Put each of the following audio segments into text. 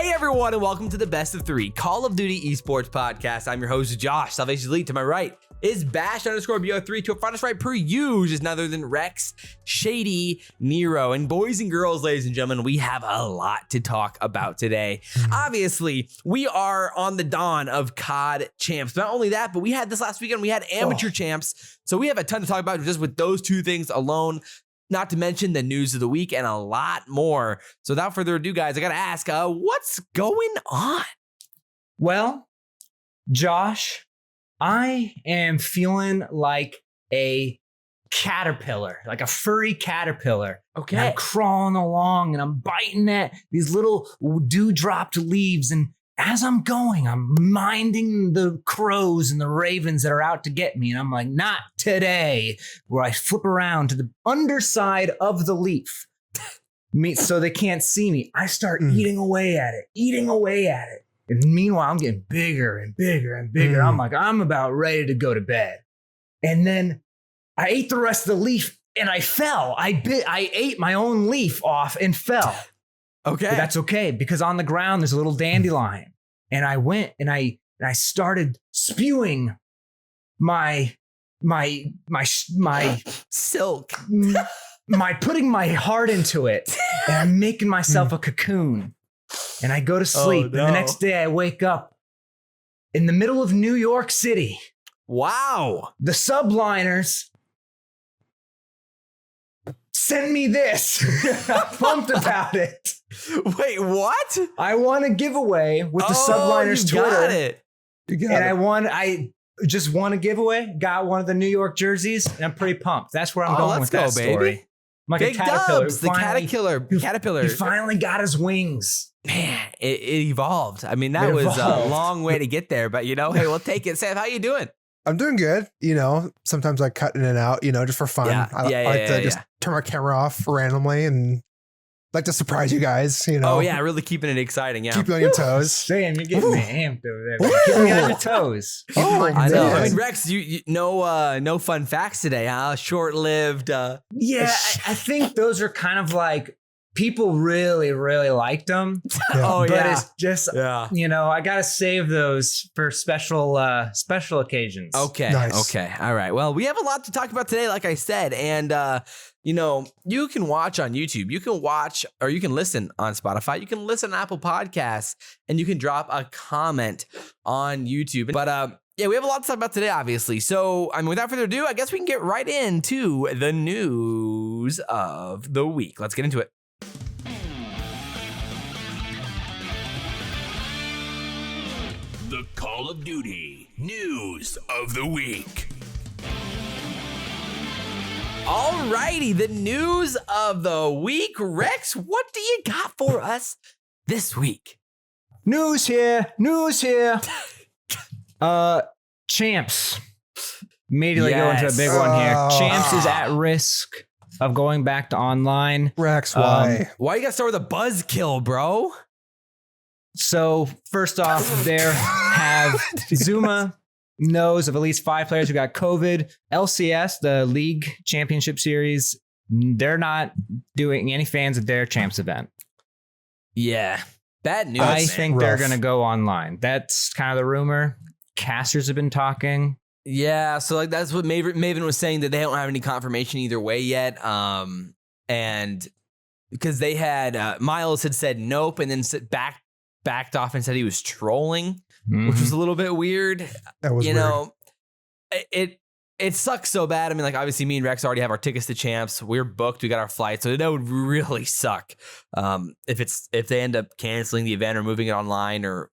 Hey everyone, and welcome to the Best of 3 Call of Duty Esports podcast. I'm your host, Josh. SalvationsElite to my right is Bash_Bo3. To find us right per usual is none other than Rex, Shady, Nero. And boys and girls, ladies and gentlemen, we have a lot to talk about today. Obviously, we are on the dawn of CoD Champs. Not only that, but we had this last weekend, we had amateur champs. So we have a ton to talk about just with those two things alone. Not to mention the news of the week and a lot more. So without further ado, guys, I got to ask, what's going on? Well, Josh, I am feeling like a caterpillar, like a furry caterpillar. Okay. And I'm crawling along and I'm biting at these little dewdropped leaves. And as I'm going, I'm minding the crows and the ravens that are out to get me. And I'm like, not today, where I flip around to the underside of the leaf so they can't see me. I start eating away at it. And meanwhile, I'm getting bigger and bigger and bigger. I'm like, I'm about ready to go to bed. And then I ate the rest of the leaf and I fell. I ate my own leaf off and fell. Okay. But that's okay, because on the ground there's a little dandelion. And I went and I started spewing my silk. Putting my heart into it. And I'm making myself a cocoon. And I go to sleep. Oh, no. And the next day I wake up in the middle of New York City. Wow. The subliners send me this. I'm pumped about it. Wait, what? I won a giveaway with the subliners you Twitter. got it. You got And it. I just won a giveaway, got one of the New York jerseys, and I'm pretty pumped. That's where I'm going with that story. Baby. I'm like Big a caterpillar. dubs. The caterpillar. He finally got his wings. Man, it evolved. I mean, that was a long way to get there, but hey, we'll take it. Sam, how you doing? I'm doing good. Sometimes I cut in and out, just for fun. Yeah. I like to just turn my camera off randomly and like to surprise you guys, Oh yeah, really keeping it exciting. Yeah. Keep you on your toes. Sam, you're getting me amped over there. Get me on your toes. I know. man. I mean, Rex, you no fun facts today, huh? Short-lived. Yeah, I think those are kind of like, people really, really liked them. Oh But yeah. it's just, Yeah. I got to save those for special occasions. Okay. Nice. Okay. All right. Well, we have a lot to talk about today, like I said. And, you can watch on YouTube. You can watch or you can listen on Spotify. You can listen on Apple Podcasts and you can drop a comment on YouTube. But, yeah, we have a lot to talk about today, obviously. So, without further ado, I guess we can get right into the news of the week. Let's get into it. The Call of Duty News of the Week. Alrighty, the news of the week. Rex, what do you got for us this week? News here. Champs. Immediately go into a big one here. Oh. Champs is at risk of going back to online. Rex, why? Why you gotta start with a buzzkill, bro? So first off, there have Zuma knows of at least 5 players who got COVID. LCS, the League Championship Series, they're not doing any fans at their Champs event. Yeah, bad news. I man. think they're rough. going to go online. That's kind of the rumor. Casters have been talking. Yeah, so that's what Maven was saying, that they don't have any confirmation either way yet. And because they had Miles had said nope, and then backed off and said he was trolling, which was a little bit weird. That was weird. It sucks so bad. Obviously me and Rex already have our tickets to Champs. We're booked. We got our flight. So that would really suck if they end up canceling the event or moving it online or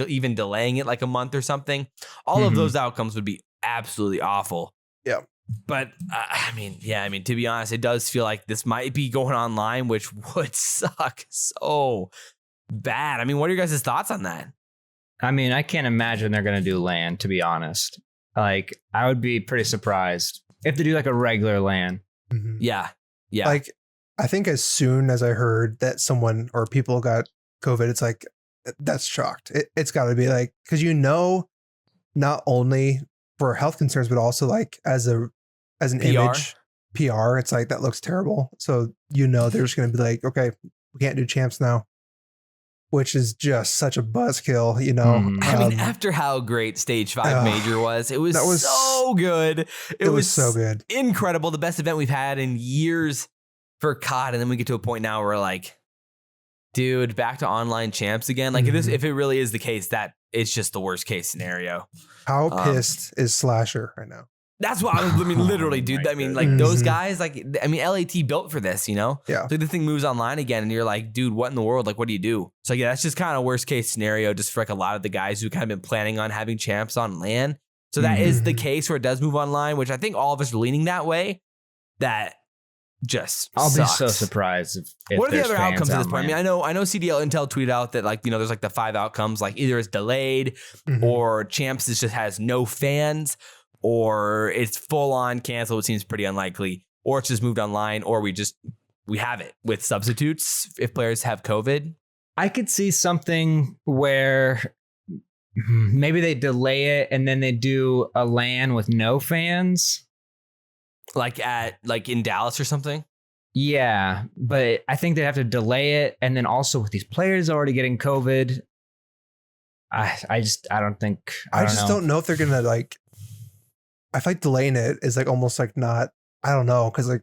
even delaying it like a month or something. All of those outcomes would be absolutely awful. Yeah. But to be honest, it does feel like this might be going online, which would suck so bad. What are your guys' thoughts on that? I can't imagine they're going to do LAN, to be honest. I would be pretty surprised if they do like a regular LAN. Mhm. Yeah. Like, I think as soon as I heard that someone or people got COVID, it's like, that's shocked. It's got to be like, because not only for health concerns, but also like as an image, PR, it's like, that looks terrible. So they're just going to be like, okay, we can't do Champs now. which is just such a buzzkill, you know. I mean, after how great Stage 5 Major was, it was so good. It was so good. Incredible. The best event we've had in years for COD. And then we get to a point now where we're like, dude, back to online champs again. Like if it really is the case, that it's just the worst case scenario. How pissed is Slasher right now? That's what I mean, literally, dude. I mean, like those guys, like, I mean, LAT built for this, you know? Yeah. So the thing moves online again and you're like, dude, what in the world? Like, what do you do? So yeah, that's just kind of worst case scenario just for like a lot of the guys who kind of been planning on having champs on LAN. So that is the case where it does move online, which I think all of us are leaning that way. That just I'll sucks. be so surprised if what are the other fans outcomes at this on point? I LAN. mean, I know CDL Intel tweeted out that like, you know, there's like the 5 outcomes, like either it's delayed or champs just has no fans, or it's full on canceled, which seems pretty unlikely, or it's just moved online, or we have it with substitutes if players have COVID. I could see something where maybe they delay it and then they do a LAN with no fans. Like in Dallas or something. Yeah, but I think they have to delay it, and then also with these players already getting COVID, I just don't know if they're gonna like. I feel like delaying it is like almost like not. I don't know, because like,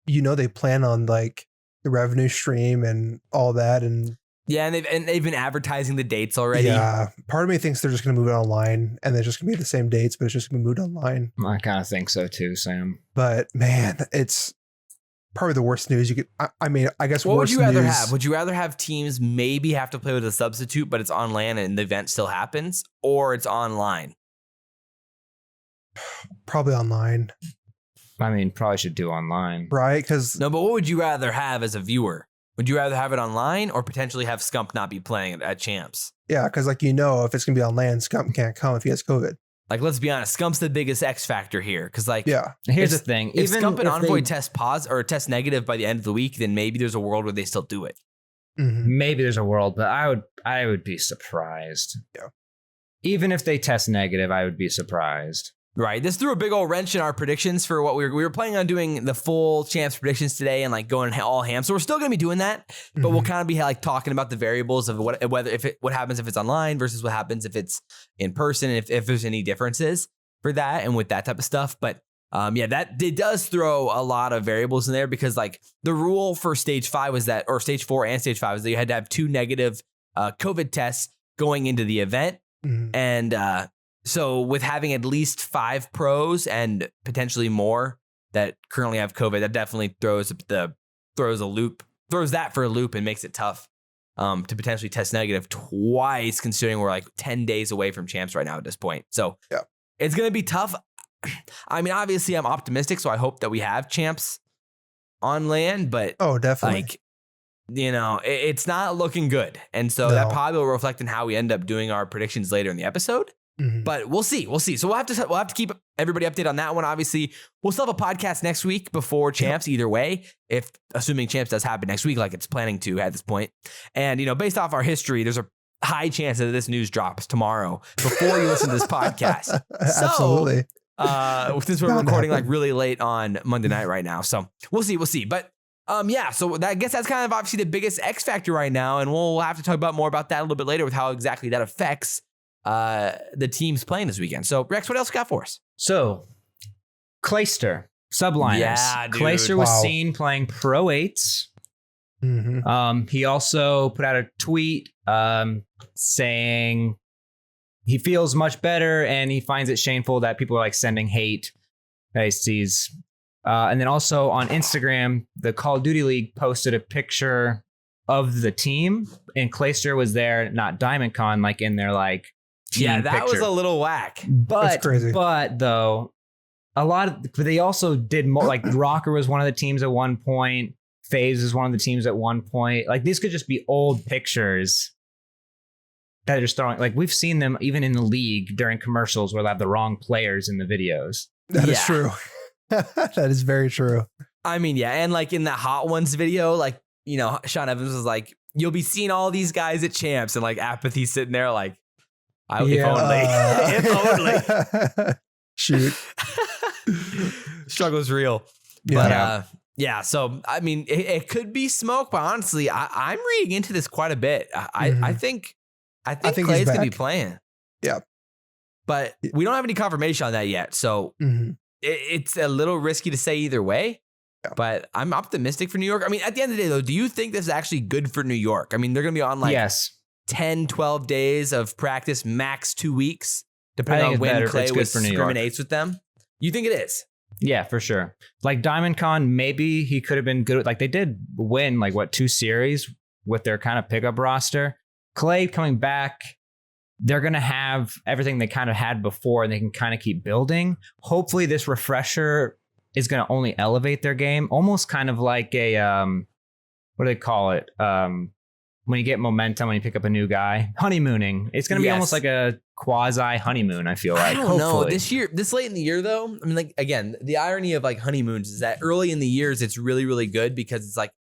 you know, they plan on like the revenue stream and all that, and yeah, and they've been advertising the dates already. Yeah, part of me thinks they're just gonna move it online, and they're just gonna be the same dates, but it's just gonna be moved online. I kind of think so too, Sam. But man, it's probably the worst news you could. I mean, I guess. What would you rather have? Would you rather have teams maybe have to play with a substitute, but it's on LAN and the event still happens, or it's online? Probably online. I mean, probably should do online, right? Because no, but what would you rather have as a viewer? Would you rather have it online or potentially have Scump not be playing at Champs? Yeah, because like, you know, if it's gonna be on LAN, Scump can't come if he has COVID. Like, let's be honest, Scump's the biggest X factor here. Because like, yeah, here's the thing: if Scump and Envoy test test negative by the end of the week, then maybe there's a world where they still do it. Maybe there's a world, but I would be surprised. Yeah, even if they test negative, I would be surprised. Right. This threw a big old wrench in our predictions for what we were planning on doing the full champs predictions today and like going all ham. So we're still going to be doing that, but we'll kind of be like talking about the variables of what happens if it's online versus what happens if it's in person, and if there's any differences for that and with that type of stuff. But yeah, that it does throw a lot of variables in there, because like the rule for stage 5 was that, or stage 4 and stage 5 was that you had to have 2 negative COVID tests going into the event. And so with having at least 5 pros and potentially more that currently have COVID, that definitely throws that for a loop and makes it tough to potentially test negative twice, considering we're like 10 days away from champs right now at this point. So yeah, it's going to be tough. I mean, obviously I'm optimistic, so I hope that we have champs on LAN, but definitely. Like, you know, it's not looking good. And so that probably will reflect in how we end up doing our predictions later in the episode. But we'll see. So we'll have to keep everybody updated on that one. Obviously, we'll still have a podcast next week before champs either way, if assuming champs does happen next week, like it's planning to at this point. And, you know, based off our history, there's a high chance that this news drops tomorrow before you listen to this podcast. Absolutely. Since we're recording like really late on Monday night right now. So we'll see. But yeah, so I guess that's kind of obviously the biggest X factor right now. And we'll have to talk about more about that a little bit later with how exactly that affects the teams playing this weekend. So Rex, what else you got for us? So Clayster, subliners. Yeah, dude. Clayster was seen playing Pro 8s. He also put out a tweet saying he feels much better and he finds it shameful that people are like sending hate that he sees. And then also on Instagram, the Call of Duty League posted a picture of the team, and Clayster was there, not DiamondCon, like in their like team that picture. was a little whack. But crazy. But though, but they also did more. Like Rokkr was one of the teams at one point. FaZe is one of the teams at one point. Like these could just be old pictures that are just throwing. Like we've seen them even in the league during commercials where they have the wrong players in the videos. That is true. That is very true. I mean, yeah, and like in that Hot Ones video, like, you know, Sean Evans was like, "You'll be seeing all these guys at champs," and like Apathy sitting there like, if only. If only. Shoot. Struggle's real. Yeah. But Yeah, so I mean, it could be smoke, but honestly, I'm reading into this quite a bit. I think Clay's gonna be playing. Yeah, but we don't have any confirmation on that yet, so it's a little risky to say either way. Yeah. But I'm optimistic for New York. I mean, at the end of the day, though, do you think this is actually good for New York? I mean, they're gonna be on like 10, 12 days of practice, max 2 weeks, depending on when Clay discriminates with them. You think it is? Yeah, for sure. Like Diamond Con, maybe he could have been good. Like they did win 2 series with their kind of pickup roster. Clay coming back, they're going to have everything they kind of had before and they can kind of keep building. Hopefully this refresher is going to only elevate their game. Almost kind of like a, what do they call it? When you get momentum, when you pick up a new guy, honeymooning. It's going to be almost like a quasi honeymoon, I feel like. I don't know. This late in the year, though, I mean, like, again, the irony of like honeymoons is that early in the years, it's really, really good because it's like,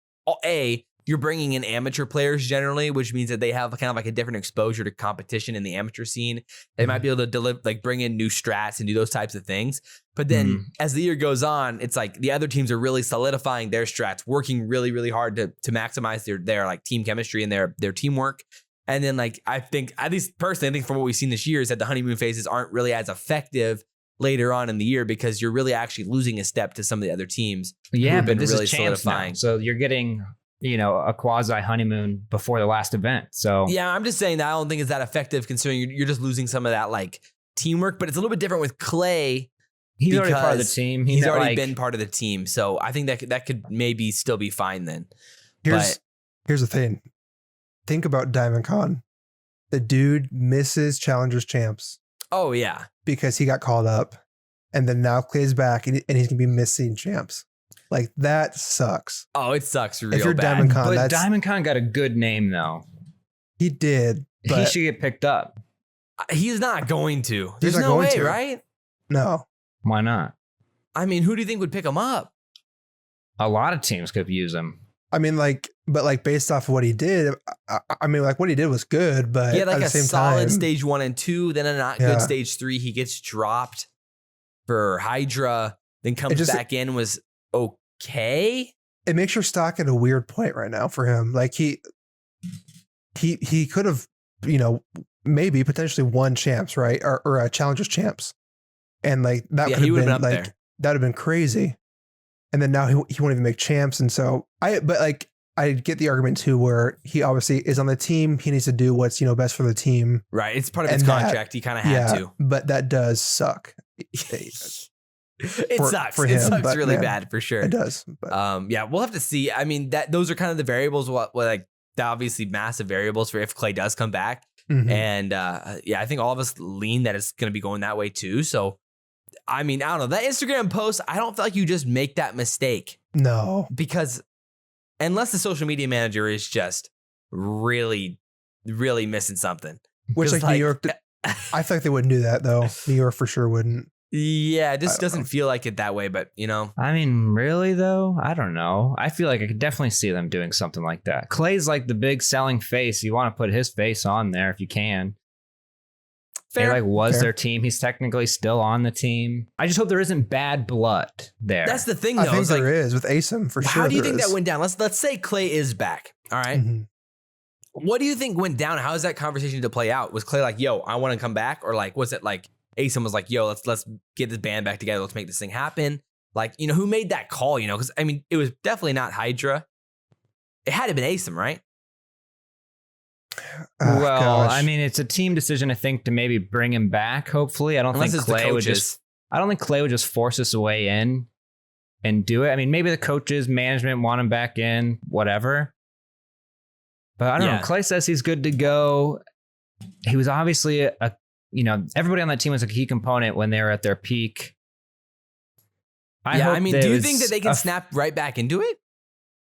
you're bringing in amateur players generally, which means that they have kind of like a different exposure to competition in the amateur scene. They might be able to deliver, like bring in new strats and do those types of things. But then as the year goes on, it's like the other teams are really solidifying their strats, working really, really hard to maximize their like team chemistry and their teamwork. And then like, I think, at least personally, I think from what we've seen this year is that the honeymoon phases aren't really as effective later on in the year because you're really actually losing a step to some of the other teams. Yeah, but this really is champs solidifying. Now, so you're getting a quasi honeymoon before the last event. So yeah, I'm just saying that I don't think it's that effective considering you're just losing some of that like teamwork, but it's a little bit different with Clay. He's already part of the team. He's already been part of the team. So I think that could maybe still be fine then. Here's the thing. Think about Diamond Con. The dude misses Challengers Champs. Oh yeah. Because he got called up and then now Clay's back and he's going to be missing Champs. Like that sucks. Oh, it sucks real if you're bad. Diamond Con, but Diamond Con got a good name though. He did. He should get picked up. He's not going to. There's no way, right? No. Why not? I mean, who do you think would pick him up? A lot of teams could use him. I mean, based off of what he did, I mean, like what he did was good, but he had like at the a same solid time, stage 1 and 2, then a not good stage 3. He gets dropped for Hydra, then comes back in, was okay. It makes your stock at a weird point right now for him. Like he could have, maybe potentially won champs, right? Or Challengers Champs. And like that could have been like, that would have been crazy. And then now he won't even make champs. And so I get the argument too, where he obviously is on the team. He needs to do what's, best for the team. Right. It's part of his contract. He kind of had to. But that does suck. It sucks. For him, it sucks really bad for sure. It does. But. Yeah, we'll have to see. I mean, those are kind of the variables. What like the obviously massive variables for if Clay does come back. And I think all of us lean that it's going to be going that way too. So, I mean, I don't know, that Instagram post, I don't feel like you just make that mistake. No, because unless the social media manager is just really, really missing something. Which like New York, I feel like they wouldn't do that though. New York for sure wouldn't. Yeah, it just doesn't feel like it that way, but I mean, really though? I don't know. I feel like I could definitely see them doing something like that. Clay's like the big selling face. You want to put his face on there if you can. Fair. He was their team. He's technically still on the team. I just hope there isn't bad blood there. That's the thing though. I think there is with ASIM for sure. How do you think that went down? Let's say Clay is back. All right. What do you think went down? How is that conversation to play out? Was Clay like, yo, I want to come back? Or like, was it like ASIM was like, yo, let's get this band back together. Let's make this thing happen. Like, who made that call, because I mean, it was definitely not Hydra. It had to have been ASIM, right? Well, gosh. I mean, it's a team decision, I think, to maybe bring him back. Hopefully, I don't think Clay would just force us away in and do it. I mean, maybe the coaches, management want him back in, whatever. But I don't know. Clay says he's good to go. He was obviously everybody on that team was a key component when they were at their peak. Do you think that they can snap right back into it?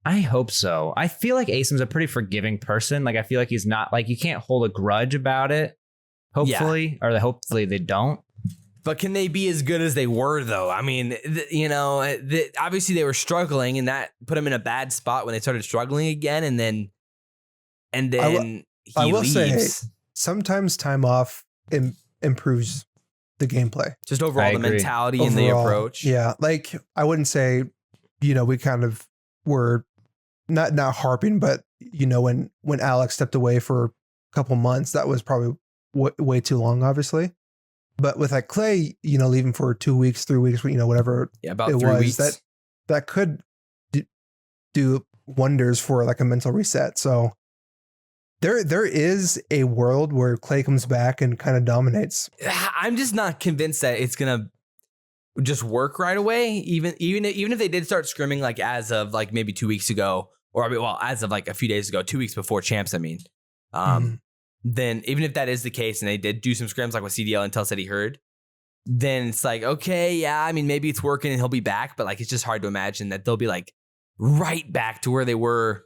I hope so. I feel like ASIM's a pretty forgiving person. Like, I feel like he's not like, you can't hold a grudge about it. Hopefully, or hopefully they don't. But can they be as good as they were though? I mean, obviously they were struggling, and that put them in a bad spot when they started struggling again. And then I will say, sometimes time off improves the gameplay. Just overall the mentality and the approach. Yeah, like I wouldn't say we kind of were not harping, but when Alex stepped away for a couple months, that was probably way too long, obviously. But with like Clay, leaving for 2 weeks, 3 weeks, whatever about it 3 was, weeks. that could do wonders for like a mental reset. So there is a world where Clay comes back and kind of dominates. I'm just not convinced that it's gonna just work right away. Even if they did start scrimming like as of like maybe 2 weeks ago, or as of like a few days ago, 2 weeks before champs. I mean, then even if that is the case, and they did do some scrims like what CDL Intel said he heard, then it's like, okay, yeah, I mean, maybe it's working and he'll be back, but like it's just hard to imagine that they'll be like right back to where they were,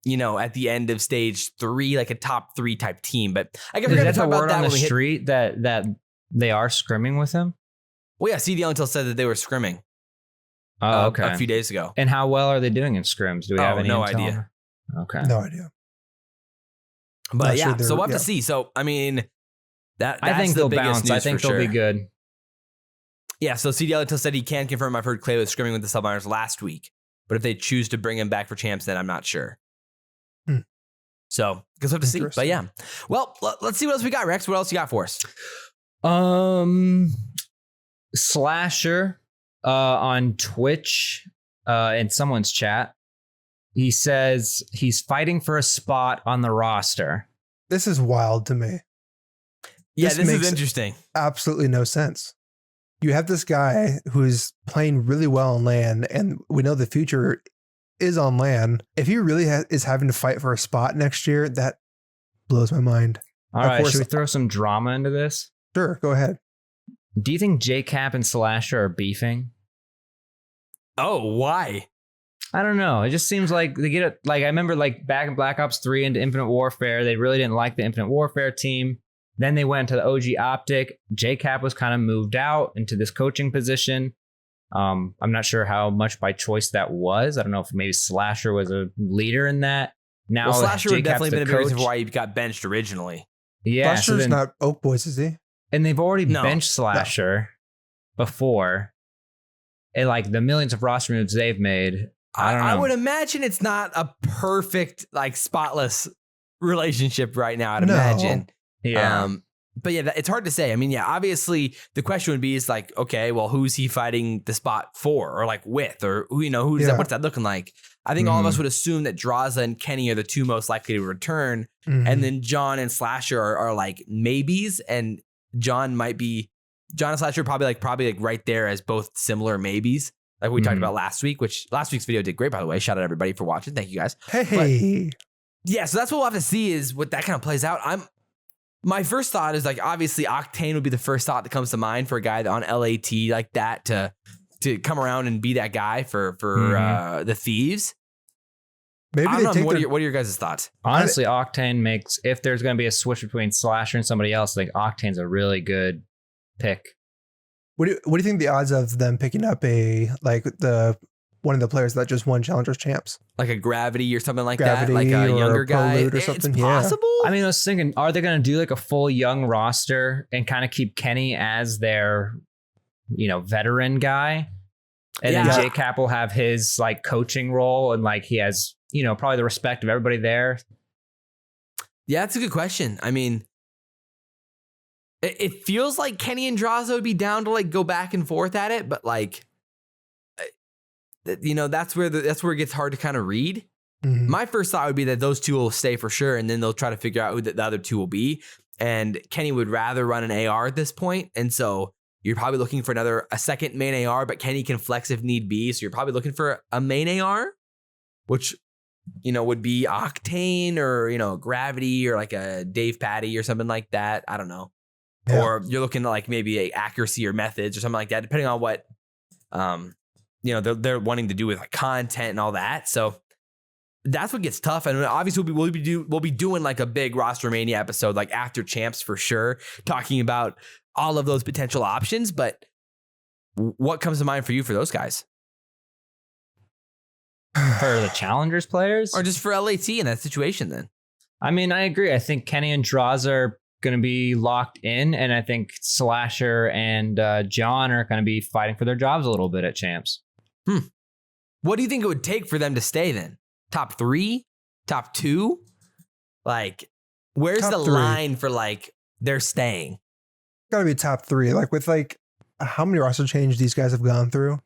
at the end of stage 3, like a top 3 type team. But I guess we're gonna talk about that on when the we street that they are scrimming with him. Well, yeah, CDL Intel said that they were scrimming. Oh, okay. A few days ago. And how well are they doing in scrims? Do we have any no intel? idea. Okay. No idea. But Not yeah, sure so we'll have to see. So, I mean, that's I think the they'll biggest bounce. news I think for they'll sure. be good. Yeah, so CDL Intel said he can confirm. I've heard Clay was scrimming with the Subliners last week. But if they choose to bring him back for champs, then I'm not sure. So, because we have to see. But yeah. Well, let's see what else we got, Rex. What else you got for us? Slasher on Twitch in someone's chat. He says he's fighting for a spot on the roster. This is wild to me. Yeah, this makes is interesting. Absolutely no sense. You have this guy who's playing really well on LAN, and we know the future is on LAN. If he really is having to fight for a spot next year, that blows my mind. All right, should we throw some drama into this? Sure, go ahead. Do you think JCap and Slasher are beefing? Oh, why? I don't know. It just seems like they get it. Like I remember, like back in Black Ops 3 into Infinite Warfare, they really didn't like the Infinite Warfare team. Then they went to the OG OpTic. JCap was kind of moved out into this coaching position. I'm not sure how much by choice that was. I don't know if maybe Slasher was a leader in that. Now Slasher would definitely been a coach. reason for why he got benched originally. Yeah, Slasher's not Oak Boys, is he? And they've already benched Slasher before. And like the millions of roster moves they've made. I don't know. I would imagine it's not a perfect, like spotless relationship right now. I'd imagine. Yeah. But yeah, it's hard to say. I mean, yeah, obviously the question would be is like, okay, well, who's he fighting the spot for, or like with, or who's that? What's that looking like? I think all of us would assume that Draza and Kenny are the two most likely to return, and then John and Slasher are like maybes, and John and Slasher probably like right there as both similar maybes, like we talked about last week. Which last week's video did great, by the way. Shout out everybody for watching. Thank you guys. Hey, yeah, so that's what we'll have to see is what that kind of plays out. My first thought is like obviously Octane would be the first thought that comes to mind for a guy on LAT like that to come around and be that guy for the Thieves. Maybe I don't know. What are your guys' thoughts? Honestly, Octane makes, if there's going to be a switch between Slasher and somebody else, I think Octane's a really good pick. What do you think the odds of them picking up one of the players that just won Challengers Champs? Like a Gravity or something like Gravity, that? Like a younger guy? or something? It's possible? I mean, I was thinking, are they going to do like a full young roster and kind of keep Kenny as their, veteran guy? And then JCap will have his like coaching role, and like he has, probably the respect of everybody there. Yeah, that's a good question. I mean, it feels like Kenny and Draza would be down to like go back and forth at it, but like, that's where it gets hard to kind of read. My first thought would be that those two will stay for sure, and then they'll try to figure out who the other two will be. And Kenny would rather run an AR at this point, and so you're probably looking for a second main AR, but Kenny can flex if need be. So you're probably looking for a main AR, which would be Octane or Gravity or like a Dave Patty or something like that. I don't know. Yeah. Or you're looking at like maybe a accuracy or methods or something like that, depending on what they're wanting to do with like content and all that. So that's what gets tough. And obviously we'll be doing like a big Roster Mania episode like after Champs for sure, talking about all of those potential options. But what comes to mind for you for those guys? For the Challengers players? Or just for LAT in that situation then? I mean, I agree. I think Kenny and Draza are going to be locked in, and I think Slasher and John are going to be fighting for their jobs a little bit at Champs. what do you think it would take for them to stay then? Top 3? Top 2? Like, where's Top the 3. line for like they're staying? Gotta be top 3. Like with like how many roster change these guys have gone through.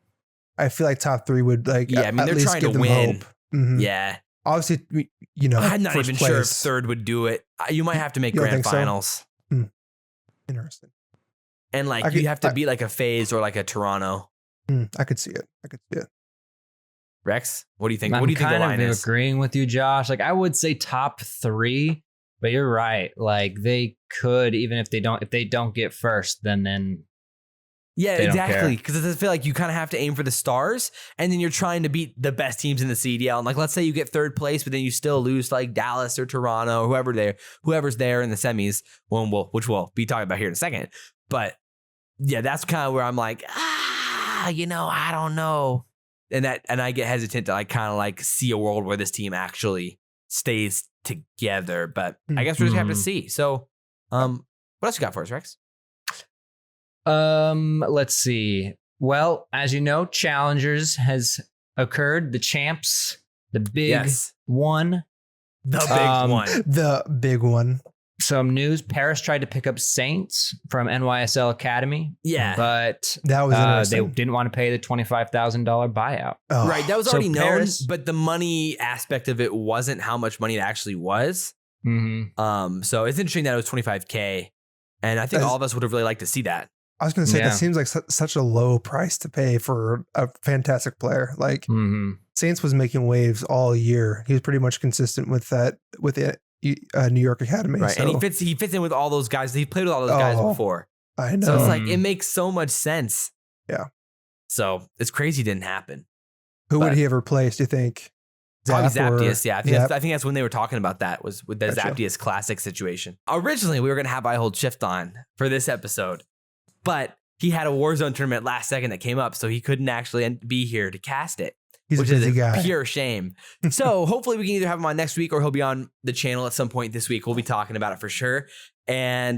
I feel like top 3 would like Yeah, I mean, at they're least trying give to them win. hope. Mhm. Yeah. Obviously, you know, I'm not first even sure if place. 3rd would do it. You might have to make You don't grand think so? finals. Interesting. And like, I you could- have to beat like a FaZe or like a Toronto. I could see it. I could see it. Rex, what do you think? I'm What do you think the kind line of is? agreeing with you, Josh. Like I would say top 3, but you're right. Like they could, even if they don't get first, then Yeah, They don't exactly. care. Because I feel like you kind of have to aim for the stars, and then you're trying to beat the best teams in the CDL. And like, let's say you get 3rd place, but then you still lose to like Dallas or Toronto, or whoever's there in the semis. Which we'll be talking about here in a second. But yeah, that's kind of where I'm like, I don't know, and I get hesitant to like kind of like see a world where this team actually stays together. But I guess we're just gonna have to see. So, what else you got for us, Rex? let's see. Well, as you know, Challengers has occurred. The Champs, the big one. The big one. The big one. Some news. Paris tried to pick up Saints from NYSL Academy. Yeah. But That was they interesting. didn't want to pay the $25,000 buyout. Oh, Right, that was So already known, Paris- but the money aspect of it wasn't how much money it actually was. Mm-hmm. So it's interesting that it was 25K, and I think That's- all of us would have really liked to see that. I was going to say Yeah. that seems like such a low price to pay for a fantastic player. Like Mm-hmm. Saints was making waves all year. He was pretty much consistent with that with the New York Academy. Right, So, and he fits in with all those guys. He played with all those guys Oh, before, I know. so it's like it makes so much sense. Yeah. So it's crazy it didn't happen. Who would but- he have replaced? Do you think? Probably Zap or- Zaptius, yeah. Yep. I think that's when they were talking about that, was with the Gotcha. Zaptius Classic situation. Originally, we were going to have I Hold Shift on for this episode, but he had a Warzone tournament last second that came up, so he couldn't actually be here to cast it, He's which a busy is a guy. pure shame. So hopefully we can either have him on next week or he'll be on the channel at some point this week. We'll be talking about it for sure. And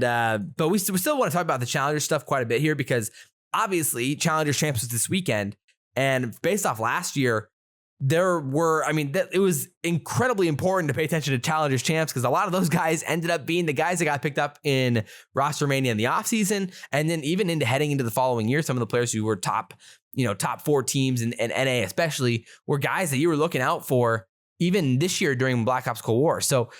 but we still want to talk about the Challenger stuff quite a bit here, because obviously Challenger Champs was this weekend, and based off last year, it was incredibly important to pay attention to Challengers Champs, because a lot of those guys ended up being the guys that got picked up in roster mania in the offseason, and then even heading into the following year. Some of the players who were top 4 teams and NA especially were guys that you were looking out for even this year during Black Ops Cold War. So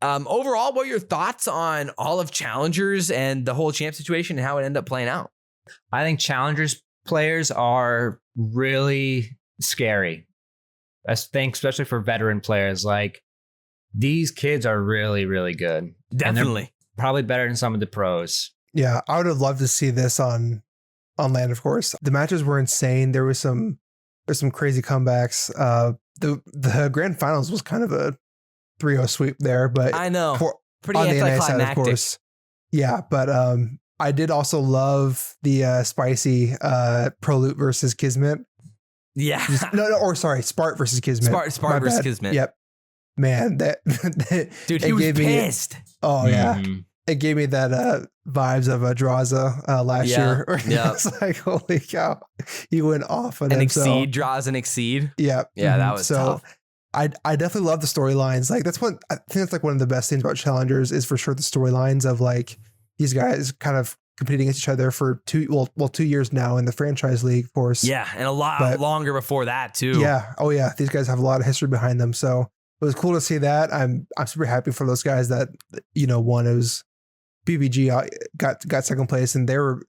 overall, what are your thoughts on all of Challengers and the whole champ situation and how it ended up playing out? I think Challengers players are really scary. I think especially for veteran players. Like these kids are really, really good. And they're Definitely. probably better than some of the pros. Yeah, I would have loved to see this on land. Of course, the matches were insane. There's some crazy comebacks. The grand finals was kind of a 3-0 sweep there, but I know. for- Pretty on the NA side, of anticlimactic. course. Yeah, but I did also love the spicy Prolute versus Kismet. Yeah. Sorry, Spart versus Kismet. Spart My versus bad. Kismet. Yep. Man, Dude, it he was gave me- pissed. Oh yeah, Mhm. it gave me that vibes of Draza last Yeah, year. yeah. It's like, holy cow, he went off on An him. Exceed draws an Exceed. Yeah, Yeah, that mhm. was tough. I definitely love the storylines. Like I think that's like one of the best things about Challengers is for sure the storylines of like these guys kind of competing against each other for 2 years now in the franchise league, of course. Yeah, and a lot But- longer before that too. Yeah. Oh yeah. These guys have a lot of history behind them. So it was cool to see that. I'm super happy for those guys that, won. It was BBG got second place, and they were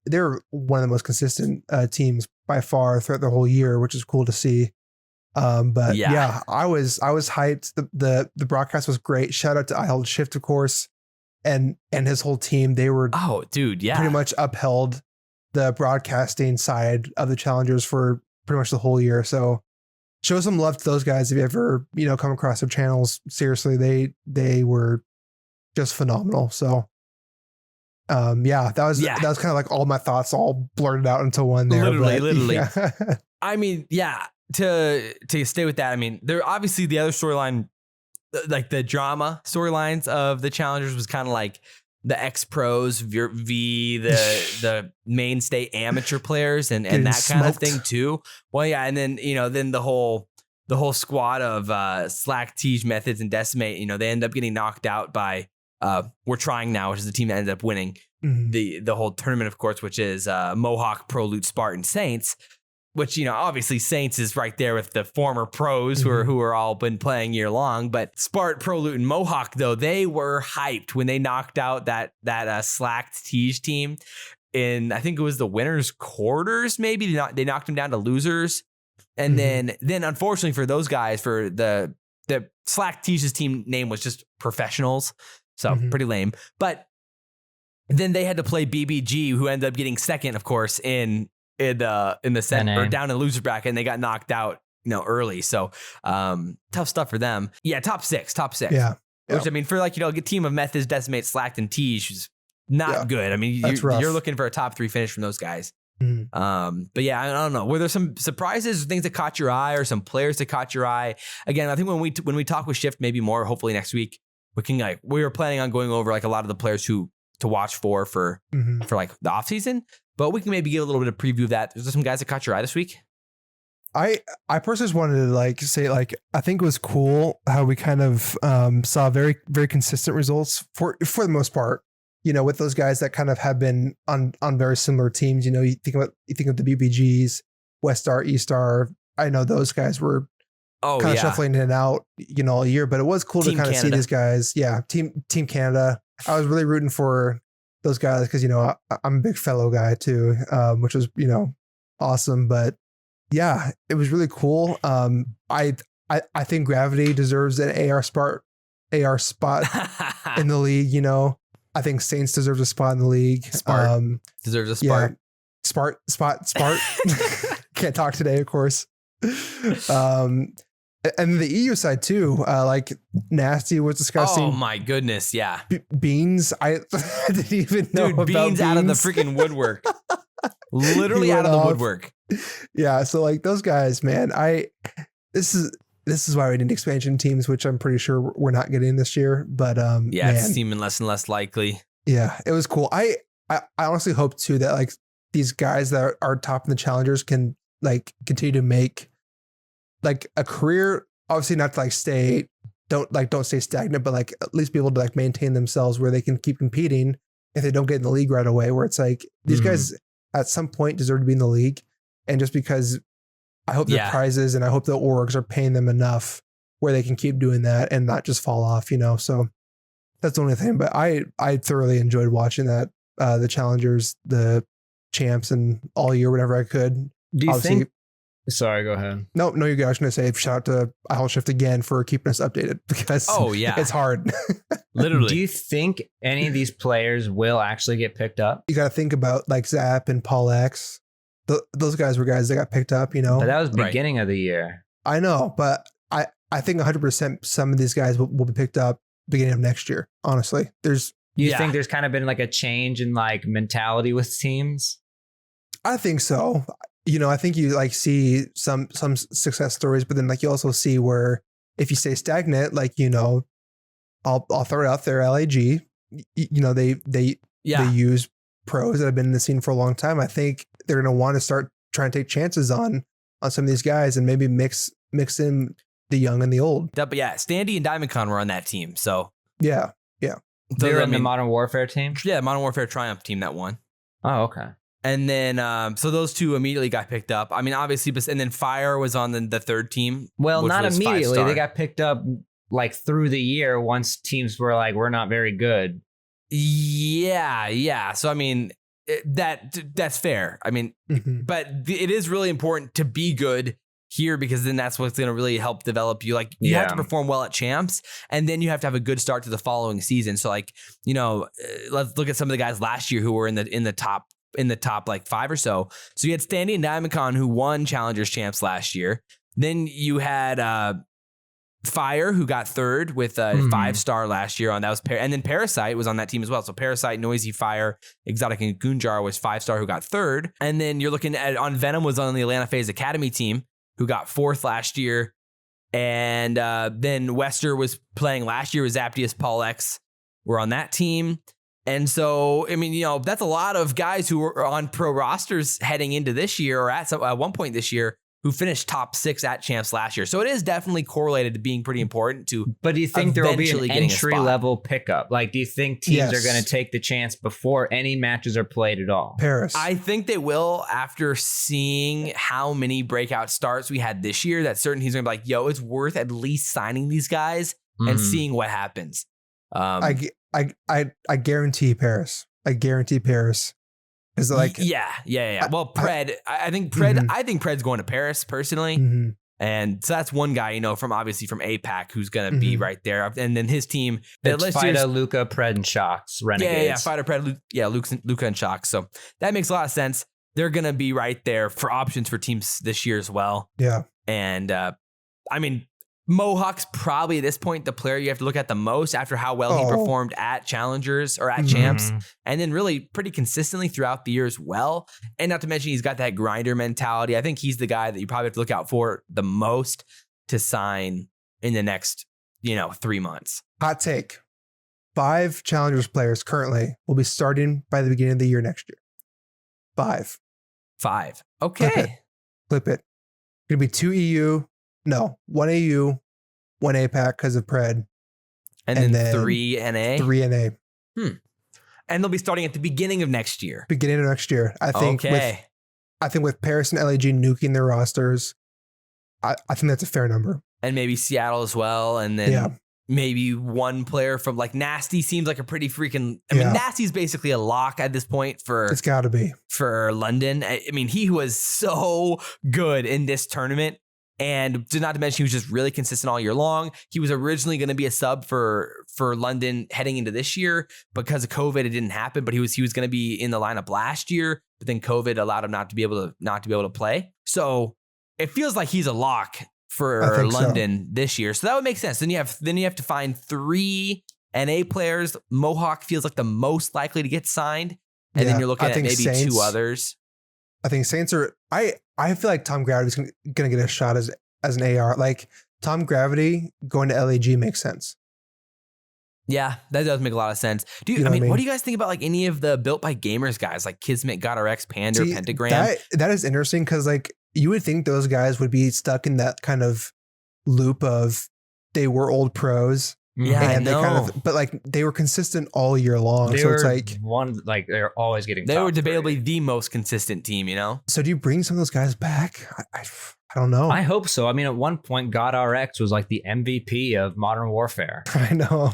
one of the most consistent teams by far throughout the whole year, which is cool to see. But Yeah. yeah, I was hyped. The broadcast was great. Shout out to I Hold Shift, of course, and his whole team. They were Oh, dude, yeah. pretty much upheld the broadcasting side of the Challengers for pretty much the whole year. So show some love to those guys if you ever come across their channels. Seriously, they were just phenomenal. So that was kind of like all my thoughts all blurted out into one there. Literally. Yeah. I mean, yeah, to stay with that, I mean, there obviously the other storyline, like the drama storylines of the Challengers was kind of like the ex-pros the mainstay amateur players and Getting that kind of smoked. thing too. Well, yeah, and then then the whole squad of Slack, Teej, Methods, and Decimate, they end up getting knocked out by We're Trying Now, which is the team that ended up winning the whole tournament, of course, which is Mohawk, Pro Loot, Spartan, Saints. Which, obviously Saints is right there with the former pros who are all been playing year long. But Spart, Pro Loot, and Mohawk, though, they were hyped when they knocked out that Slacked Teej team in, I think it was the winners quarters, maybe. They knocked them down to losers. And then unfortunately for those guys, for the Slack Teej's team name was just Professionals. So pretty lame. But then they had to play BBG, who ended up getting second, of course, in the set or down in the loser bracket, and they got knocked out, early. So tough stuff for them. Yeah, top six. Yeah. Which I mean, for a team of Methods, Decimate, Slacked, and Teej is not good. I mean, you're looking for a top 3 finish from those guys. But yeah, I don't know. Were there some surprises, things that caught your eye, or some players that caught your eye? Again, I think when we talk with Shift, maybe more, hopefully next week, we were planning on going over a lot of the players who to watch for the off season. But we can maybe give a little bit of preview of that. Is there some guys that caught your eye this week? I personally just wanted to say I think it was cool how we kind of saw very, very consistent results for the most part. With those guys that kind of have been on very similar teams. You think of the BBGs, West Star, East Star. I know those guys were kind of shuffling in and out, all year. But it was cool to kind of see these guys. Yeah, Team Canada. I was really rooting for those guys because I'm a big fellow guy too, which was awesome. But yeah, it was really cool. I think Gravity deserves an AR spot in the league. I think Saints deserves a spot in the league. Deserves a spot. Yeah, spot. Can't talk today, of course. And the EU side too, Nasty was discussing. Oh my goodness, yeah. Beans, I didn't even know about Beans out of the freaking woodwork. Literally out of the woodwork. Yeah, so those guys, man, this is why we need expansion teams, which I'm pretty sure we're not getting this year. But it's seeming less and less likely. Yeah, it was cool. I honestly hope too that these guys that are top in the challengers can continue to make a career, obviously not to don't stay stagnant, but at least be able to maintain themselves where they can keep competing if they don't get in the league right away, where it's these guys at some point deserve to be in the league. And just because I hope the prizes and I hope the orgs are paying them enough where they can keep doing that and not just fall off, so that's the only thing. But I thoroughly enjoyed watching that, the challengers, the champs, and all year, whenever I could. Do you think? Sorry, go ahead. No, you're good. I was going to say shout out to I'll Shift again for keeping us updated because it's hard. Literally. Do you think any of these players will actually get picked up? You got to think about Zap and Paul X. Those guys were guys that got picked up, But that was beginning of the year. I know, but I think 100% some of these guys will be picked up beginning of next year. Honestly, you think there's kind of been a change in mentality with teams? I think so. I think you see some success stories, but then you also see where if you stay stagnant, I'll throw it out there. LAG, they use pros that have been in the scene for a long time. I think they're going to want to start trying to take chances on some of these guys and maybe mix in the young and the old. But yeah, Standy and DiamondCon were on that team. So yeah. They were in the Modern Warfare team? Yeah, Modern Warfare Triumph team that won. Oh, okay. And then, so those two immediately got picked up. I mean, obviously, and then Fire was on the third team. Well, not immediately. They got picked up through the year once teams were we're not very good. Yeah. So, I mean, that's fair. I mean, but it is really important to be good here because then that's what's going to really help develop you. You have to perform well at champs and then you have to have a good start to the following season. So let's look at some of the guys last year who were in the top 5 or so. So you had Standy and DiamondCon who won Challengers Champs last year. Then you had Fire who got third with 5-star last year on that was and then Parasite was on that team as well. So Parasite, Noisy, Fire, Exotic, and Gunjar was 5-star who got third. And then you're looking at Venom was on the Atlanta FaZe Academy team who got 4th last year. And then Wester was playing last year with Zaptius, Paul X were on that team. And so, I mean, you know, that's a lot of guys who were on pro rosters heading into this year or at one point this year who finished top 6 at champs last year. So it is definitely correlated to being pretty important to. But do you think there will be an eventually getting a entry spot. level pickup? Like, do you think teams Yes. are going to take the chance before any matches are played at all? Paris. I think they will after seeing how many breakout starts we had this year, that certain teams are gonna be like, yo, it's worth at least signing these guys and seeing what happens. I guarantee Paris. I guarantee Paris. Is like yeah. Well, Pred, I think Pred, I think Pred's going to Paris personally. Mhm. And so that's one guy, you know, from APAC who's going to be right there. And then his team. It's let's Fida, just- Luca, Pred, and Shocks. Renegades. Yeah. Fighter, Pred, Luca and Shocks. So that makes a lot of sense. They're going to be right there for options for teams this year as well. Yeah. And I mean, Mohawk's probably at this point the player you have to look at the most after how well he performed at Challengers or at Champs, and then really pretty consistently throughout the year as well. And not to mention he's got that grinder mentality. I think he's the guy that you probably have to look out for the most to sign in the next, 3 months. Hot take. 5 Challengers players currently will be starting by the beginning of the year next year. 5. 5. Okay. Flip it. Gonna be 2 EU. No, 1 AU, 1 APAC because of Pred. And then 3 NA. 3 NA. And they'll be starting at the beginning of next year. Beginning of next year. I think with Paris and LAG nuking their rosters, I think that's a fair number. And maybe Seattle as well. And then maybe one player from like Nasty seems like a pretty freaking. I mean, Nasty's basically a lock at this point It's got to be for London. I mean, he was so good in this tournament. And not to mention, he was just really consistent all year long. He was originally going to be a sub for London heading into this year. Because of COVID, it didn't happen. But he was going to be in the lineup last year. But then COVID allowed him not to be able to play. So it feels like he's a lock for London this year. So that would make sense. Then you have to find 3 NA players. Mohawk feels like the most likely to get signed, and then you're looking at maybe Saints, 2 others. I think Saints are. I feel like Tom Gravity's gonna get a shot as an AR. Like Tom Gravity going to LAG makes sense. Yeah, that does make a lot of sense. What do you guys think about like any of the Built by Gamers guys like Kismet, GodRx, Pander, Pentagram? That is interesting because like you would think those guys would be stuck in that kind of loop of they were old pros. Yeah, and I know. but like they were consistent all year long. So it's like they're always getting. They were debatably the most consistent team, So do you bring some of those guys back? I don't know. I hope so. I mean, at one point, GodRx was like the MVP of Modern Warfare. I know.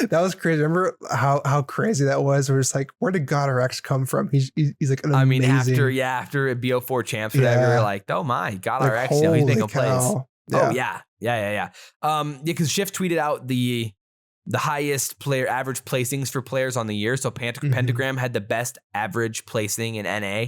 That was crazy. Remember how crazy that was? We're just like, where did GodRx come from? He's like an amazing. After BO4 Champs, whatever, you're like, oh my, GodRx, he's making plays. Yeah. Oh yeah. Because Shift tweeted out the highest player average placings for players on the year. So Pentagram had the best average placing in NA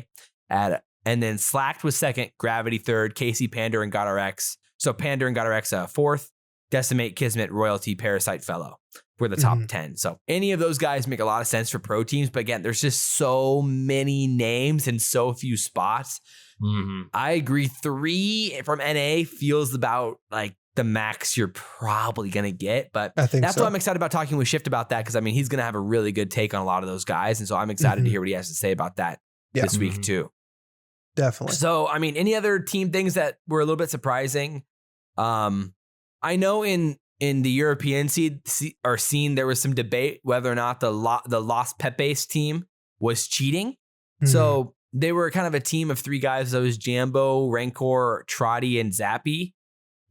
and then Slacked was second, Gravity third, Casey, Pander, and GodRx. So Pander and GodRx fourth, Decimate, Kismet, Royalty, Parasite, Fellow were the top 10. So any of those guys make a lot of sense for pro teams. But again, there's just so many names and so few spots. I agree. 3 from NA feels about like the max you're probably going to get. But I think that's why I'm excited about talking with Shift about that. Because I mean, he's going to have a really good take on a lot of those guys. And so I'm excited to hear what he has to say about that this week too. Definitely. So, I mean, any other team things that were a little bit surprising? I know in the European scene, there was some debate whether or not the Los Pepes team was cheating. So they were kind of a team of 3 guys. That was Jambo, Rancor, Trotty, and Zappy.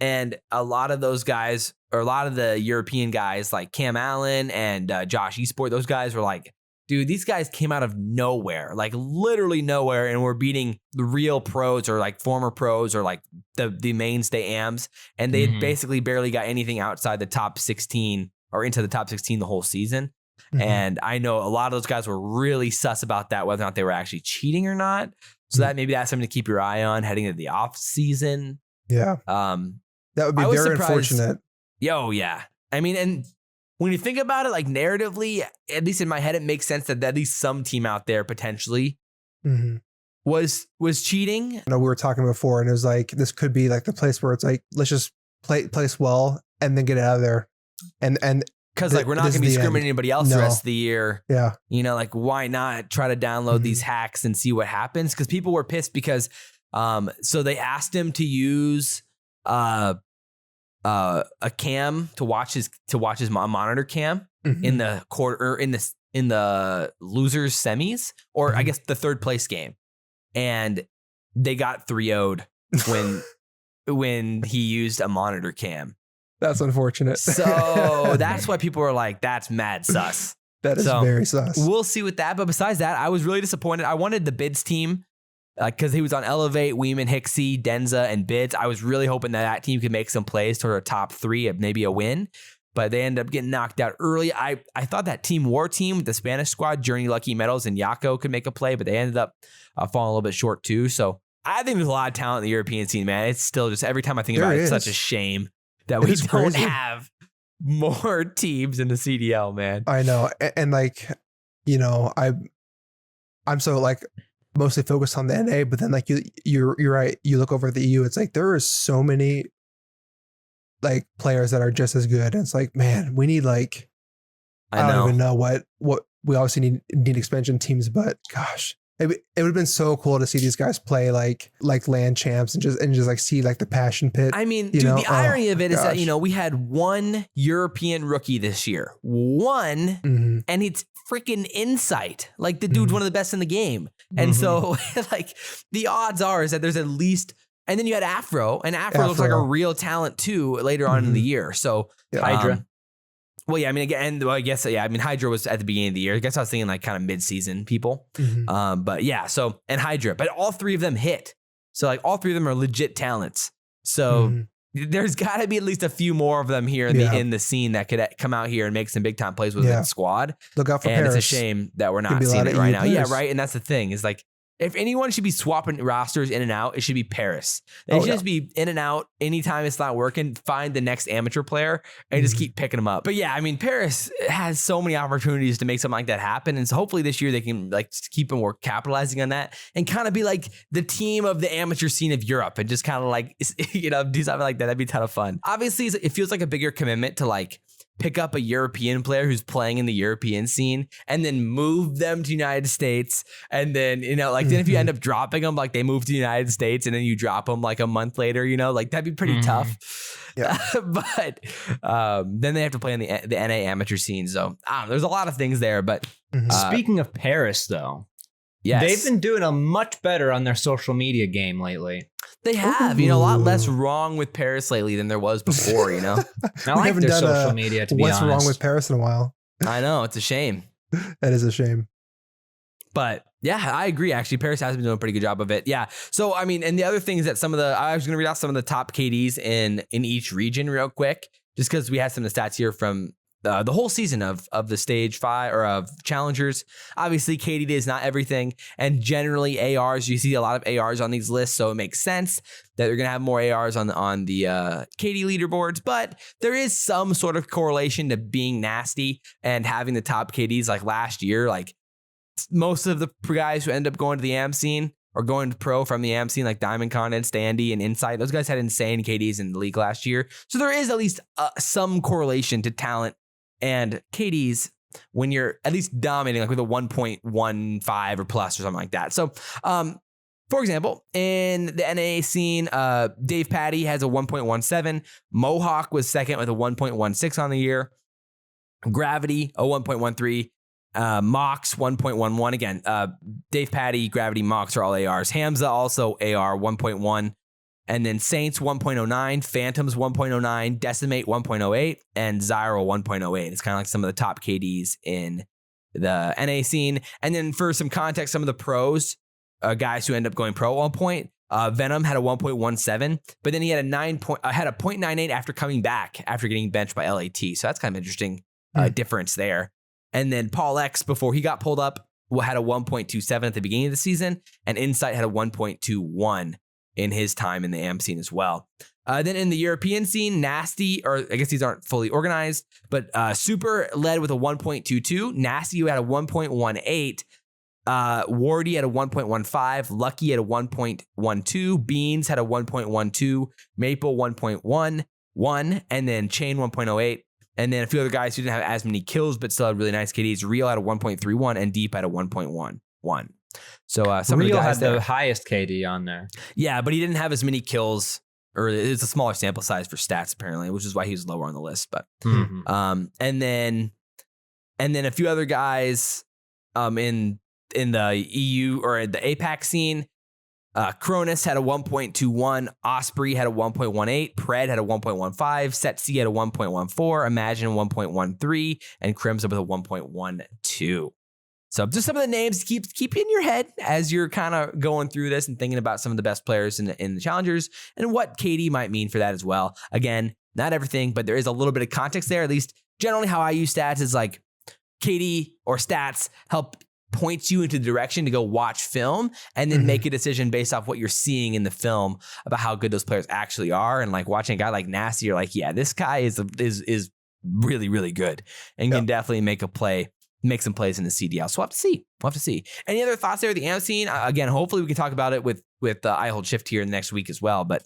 And a lot of those guys, or a lot of the European guys like Cam Allen and Josh Esport, those guys were like, dude, these guys came out of nowhere, like literally nowhere, and were beating the real pros or like former pros or like the mainstay AMs. And they basically barely got anything outside the top 16 or into the top 16 the whole season. And I know a lot of those guys were really sus about that, whether or not they were actually cheating or not. So that maybe that's something to keep your eye on heading into the off season. Yeah. That would be very unfortunate. Yeah. I mean, and when you think about it, like narratively, at least in my head, it makes sense that at least some team out there potentially was cheating. I know we were talking before, and it was like, this could be like the place where it's like, let's just place well and then get out of there. And Because like we're not going to be discriminating anybody else the rest of the year. Yeah. You know, like why not try to download these hacks and see what happens? Because people were pissed because so they asked him to use a cam to watch his monitor cam in the quarter in the losers semis, or I guess the third place game, and they got 3-0'd when he used a monitor cam. That's unfortunate. So that's why people were like, that's mad sus. That is very sus. We'll see with that. But besides that, I was really disappointed. I wanted the Bids team because he was on Elevate, Weeman, Hixie, Denza, and Bids. I was really hoping that team could make some plays toward a top 3 of maybe a win. But they ended up getting knocked out early. I thought that Team War team with the Spanish squad, Journey, Lucky Metals, and Yako could make a play, but they ended up falling a little bit short too. So I think there's a lot of talent in the European scene, man. It's still just every time I think about it, it's such a shame that we don't have more teams in the CDL, man. I know. And like, you know, I'm so like mostly focused on the NA, but then like you're right. You look over at the EU, it's like there are so many like players that are just as good. And it's like, man, we need like, I don't even know what we obviously need expansion teams, but gosh, it would have been so cool to see these guys play like land champs and just like see like the passion pit. I mean, dude, the irony of it is that, you know, we had one European rookie this year, and it's freaking Insight. Like the dude's one of the best in the game. And so like the odds are is that there's at least, and then you had Afro, and Afro looks like a real talent too later on in the year. So Hydra. Well, yeah, I mean, again, I guess, yeah, I mean, Hydra was at the beginning of the year. I guess I was thinking like kind of mid-season people. But yeah, so, and Hydra, but all 3 of them hit. So like all 3 of them are legit talents. So there's got to be at least a few more of them here in the scene that could come out here and make some big time plays with the squad. Look out for Paris. Paris. It's a shame that we're not seeing it right now. Yeah, right. And that's the thing is like, if anyone should be swapping rosters in and out, it should be Paris. They should just be in and out anytime it's not working. Find the next amateur player and just keep picking them up. But yeah, I mean, Paris has so many opportunities to make something like that happen. And so hopefully this year they can like keep on capitalizing on that and kind of be like the team of the amateur scene of Europe and just kind of like, you know, do something like that. That'd be a ton of fun. Obviously, it feels like a bigger commitment to like pick up a European player who's playing in the European scene and then move them to United States. And then, you know, like then if you end up dropping them, like they move to the United States and then you drop them like a month later, you know, like that'd be pretty tough. Yeah. But then they have to play in the NA amateur scene. So there's a lot of things there. But speaking of Paris, though, they've been doing a much better on their social media game lately. They have, you know, a lot less wrong with Paris lately than there was before, you know. I like their social media, to be honest. What's wrong with Paris in a while? I know, it's a shame. That is a shame. But yeah, I agree. Actually, Paris has been doing a pretty good job of it. Yeah. So, I mean, and the other thing is that I was going to read out some of the top KDs in each region real quick, just because we had some of the stats here from the whole season of the stage 5 or of challengers. Obviously, KD is not everything, and generally ARs, you see a lot of ARs on these lists, so it makes sense that they're gonna have more ARs on the KD leaderboards. But there is some sort of correlation to being nasty and having the top KDs. Like last year, like most of the guys who end up going to the AM scene or going to pro from the AM scene, like Diamond Con and Standy and Insight, those guys had insane KDs in the league last year. So there is at least some correlation to talent and KDs when you're at least dominating, like with a 1.15 or plus or something like that. So, for example, in the NA scene, Dave Patty has a 1.17. Mohawk was second with a 1.16 on the year. Gravity, a 1.13. Mox, 1.11. Again, Dave Patty, Gravity, Mox are all ARs. Hamza also AR, 1.1. And then Saints 1.09, Phantoms 1.09, Decimate 1.08, and Zyro 1.08. It's kind of like some of the top KDs in the NA scene. And then for some context, some of the pros, guys who end up going pro at one point, Venom had a 1.17, but then he had a 0.98 after coming back after getting benched by LAT. So that's kind of interesting difference there. And then Paul X, before he got pulled up, had a 1.27 at the beginning of the season, and Insight had a 1.21 in his time in the AM scene as well. Then in the European scene, Nasty, or I guess these aren't fully organized, but Super led with a 1.22. Nasty had a 1.18. Wardy had a 1.15. Lucky had a 1.12. Beans had a 1.12. Maple 1.11. And then Chain 1.08. And then a few other guys who didn't have as many kills, but still had really nice KDs. Real had a 1.31 and Deep had a 1.11. So some Real of the guys had there, the highest KD on there. yeah, but he didn't have as many kills, or it's a smaller sample size for stats apparently, which is why he was lower on the list. But and then a few other guys in the EU or the APAC scene. Cronus had a 1.21, Osprey had a 1.18, Pred had a 1.15, Set C had a 1.14, Imagine 1.13, and Crimson with a 1.12. So just some of the names to keep in your head as you're kind of going through this and thinking about some of the best players in the challengers and what KD might mean for that as well. Again, not everything, but there is a little bit of context there. At least generally how I use stats is like KD or stats help points you into the direction to go watch film and then make a decision based off what you're seeing in the film about how good those players actually are. And like watching a guy like Nasty, you're like, yeah, this guy is really, really good and can definitely make some plays in the CDL. So we'll have to see. Any other thoughts there? The AM scene, again, hopefully we can talk about it with I Hold Shift here next week as well. But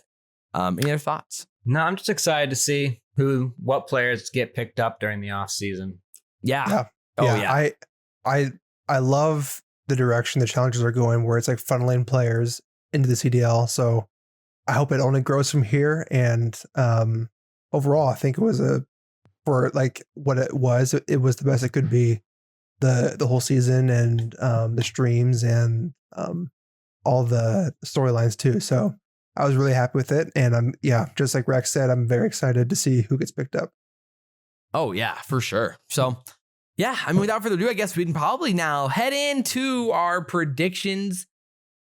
any other thoughts? No, I'm just excited to see what players get picked up during the off season. Yeah. I love the direction the challenges are going, where it's like funneling players into the CDL. So I hope it only grows from here. And overall, I think it was for like what it was the best it could be the whole season, and the streams and all the storylines too. So I was really happy with it. And just like Rex said, I'm very excited to see who gets picked up. Oh yeah, for sure. So yeah, I mean, without further ado, I guess we can probably now head into our predictions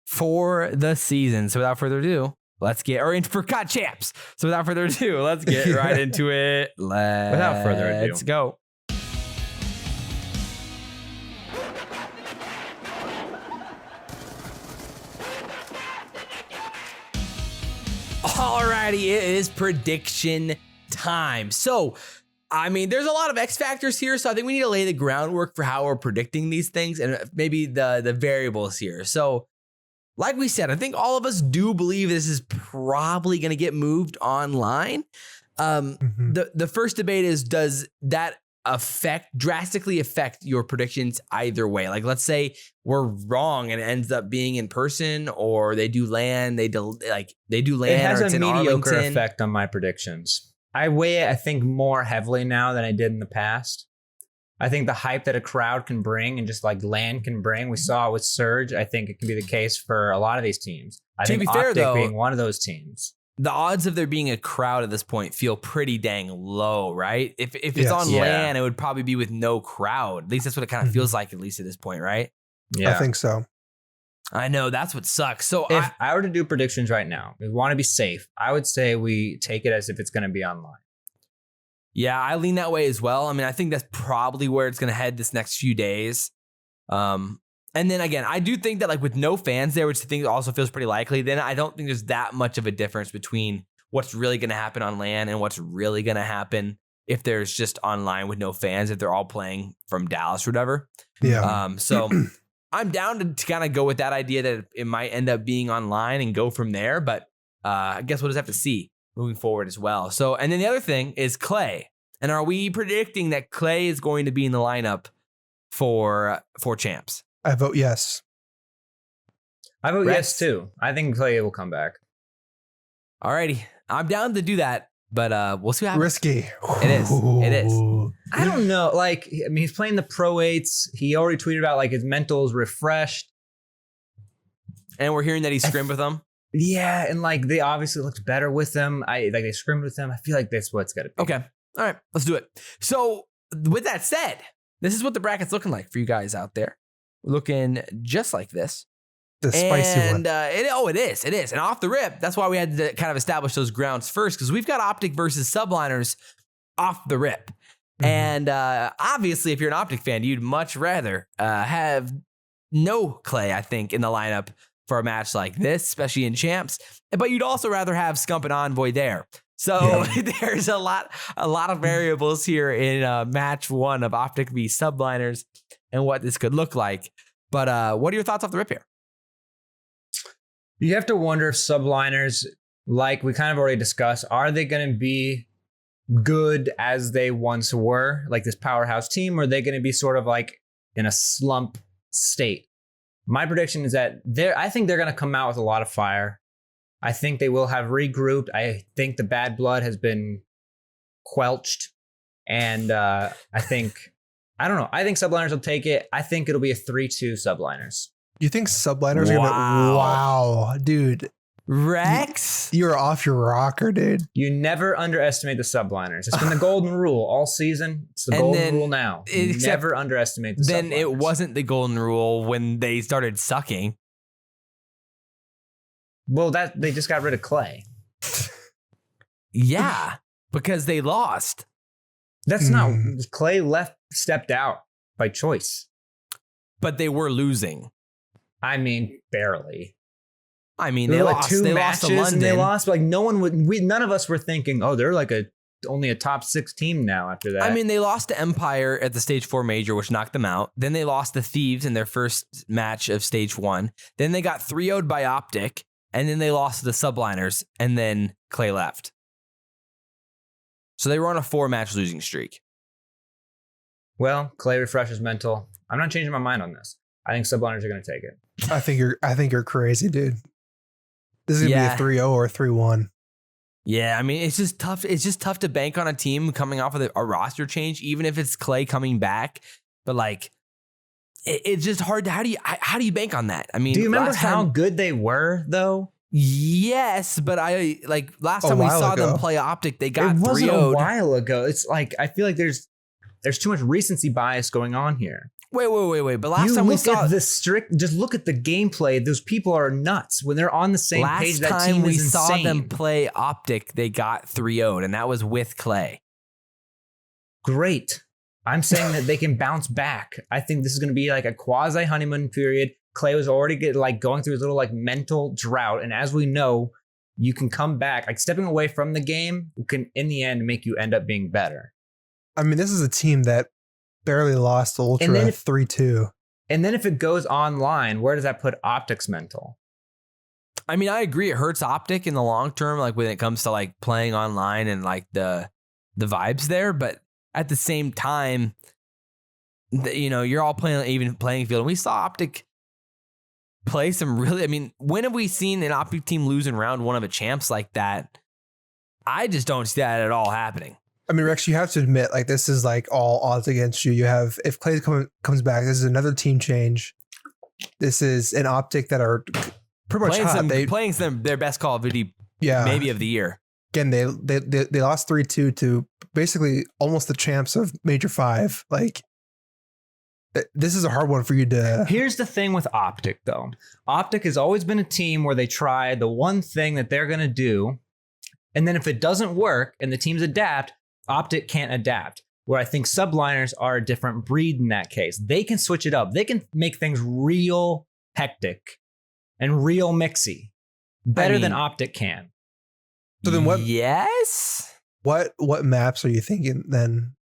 for the season. So without further ado, for CoD Champs. So without further ado, let's get right into it. Without further ado, let's go. Alrighty, it is prediction time. So I mean, there's a lot of X factors here, so I think we need to lay the groundwork for how we're predicting these things and maybe the variables here. So, like we said, I think all of us do believe this is probably going to get moved online. The first debate is, does that drastically affect your predictions either way? Like, let's say we're wrong and it ends up being in person, or they do land, it has a mediocre effect on my predictions. I weigh it, I think, more heavily now than I did in the past. I think the hype that a crowd can bring and just like land can bring, we saw it with Surge. I think it can be the case for a lot of these teams. I think OpTic being one of those teams. The odds of there being a crowd at this point feel pretty dang low, right? If it's on LAN, it would probably be with no crowd. At least that's what it kind of feels like, at least at this point, right? Yeah, I think so. I know, that's what sucks. So if I were to do predictions right now, we want to be safe, I would say we take it as if it's going to be online. Yeah, I lean that way as well. I mean, I think that's probably where it's going to head this next few days. And then again, I do think that like with no fans there, which I think also feels pretty likely, then I don't think there's that much of a difference between what's really going to happen on LAN and what's really going to happen if there's just online with no fans, if they're all playing from Dallas or whatever. Yeah. So I'm down to kind of go with that idea that it might end up being online and go from there. But I guess we'll just have to see moving forward as well. So, and then the other thing is Clay. And are we predicting that Clay is going to be in the lineup for Champs? I vote yes. I vote yes too. I think Clay will come back. Alrighty. I'm down to do that, but we'll see what happens. Risky. It is. I don't know. Like, I mean, he's playing the Pro 8s. He already tweeted about like his mental's refreshed. And we're hearing that he scrimmed with them. Yeah, and like they obviously looked better with them. They scrimmed with them. I feel like that's what's gonna be. Okay. All right, let's do it. So with that said, this is what the bracket's looking like for you guys out there. Looking just like this. The spicy one. It is. And off the rip, that's why we had to kind of establish those grounds first, because we've got OpTic versus Subliners off the rip. Mm-hmm. And obviously, if you're an OpTic fan, you'd much rather have no Clay, I think, in the lineup for a match like this, especially in Champs. But you'd also rather have Scump and Envoy there. So there's a lot of variables here in match one of OpTic v Subliners and what this could look like. But what are your thoughts off the rip here? You have to wonder if Subliners, like we kind of already discussed, are they going to be good as they once were, like this powerhouse team, or are they going to be sort of like in a slump state? My prediction is that I think they're going to come out with a lot of fire. I think they will have regrouped. I think the bad blood has been quelched. And I don't know. I think Subliners will take it. I think it'll be a 3-2 Subliners. You think Subliners are going to... Wow, dude. Rex? You're off your rocker, dude. You never underestimate the Subliners. It's been the golden rule all season. It's the golden rule now. Never underestimate the Subliners. Then it wasn't the golden rule when they started sucking. Well, they just got rid of Clay. Yeah, because they lost. That's not... Clay stepped out by choice. But they were losing. I mean, barely. I mean, they lost. Two they matches lost to London. And they lost. Like none of us were thinking, oh, they're like only a top 6 team now after that. I mean, they lost to Empire at the Stage 4 Major, which knocked them out. Then they lost to Thieves in their first match of Stage 1. Then they got 3-0'd by OpTic. And then they lost to the Subliners. And then Clay left. So they were on a 4-match losing streak. Well, Clay refreshes mental. I'm not changing my mind on this. I think Subliners are going to take it. I think you're crazy, dude. This is going to be a 3-0 or a 3-1. Yeah, I mean, it's just tough. It's just tough to bank on a team coming off of a roster change, even if it's Clay coming back. But like, it's just hard. How do you bank on that? I mean, do you remember how good they were though? Yes, but last time we saw them play OpTic, they got 3-0'd. It wasn't a while ago. It's like I feel like there's too much recency bias going on here. Wait. But last time we saw just look at the gameplay. Those people are nuts when they're on the same page. That team is insane. Last time we saw them play OpTic, they got 3-0'd, and that was with Clay. Great. I'm saying that they can bounce back. I think this is going to be like a quasi honeymoon period. Clay was already going through his little like mental drought, and as we know, you can come back. Like stepping away from the game can, in the end, make you end up being better. I mean, this is a team that barely lost to Ultra 3-2. And then if it goes online, where does that put OpTic's mental? I mean, I agree. It hurts OpTic in the long term, like when it comes to like playing online and like the vibes there. But at the same time, you're all playing an even playing field. And we saw OpTic play some really. I mean, when have we seen an OpTic team lose in round 1 of a champs like that? I just don't see that at all happening. I mean, Rex, you have to admit, like, this is like all odds against you. You have, if Clay comes back, this is another team change. This is an OpTic that are pretty much playing their best Call of Duty, maybe of the year. Again, they lost 3-2 to basically almost the champs of Major 5. Like, this is a hard one for you to. Here's the thing with OpTic, though. OpTic has always been a team where they try the one thing that they're going to do, and then if it doesn't work and the teams adapt, OpTic can't adapt. Where I think Subliners are a different breed in that case. They can switch it up. They can make things real hectic and real mixy better than OpTic can. So then what? Yes. What maps are you thinking then?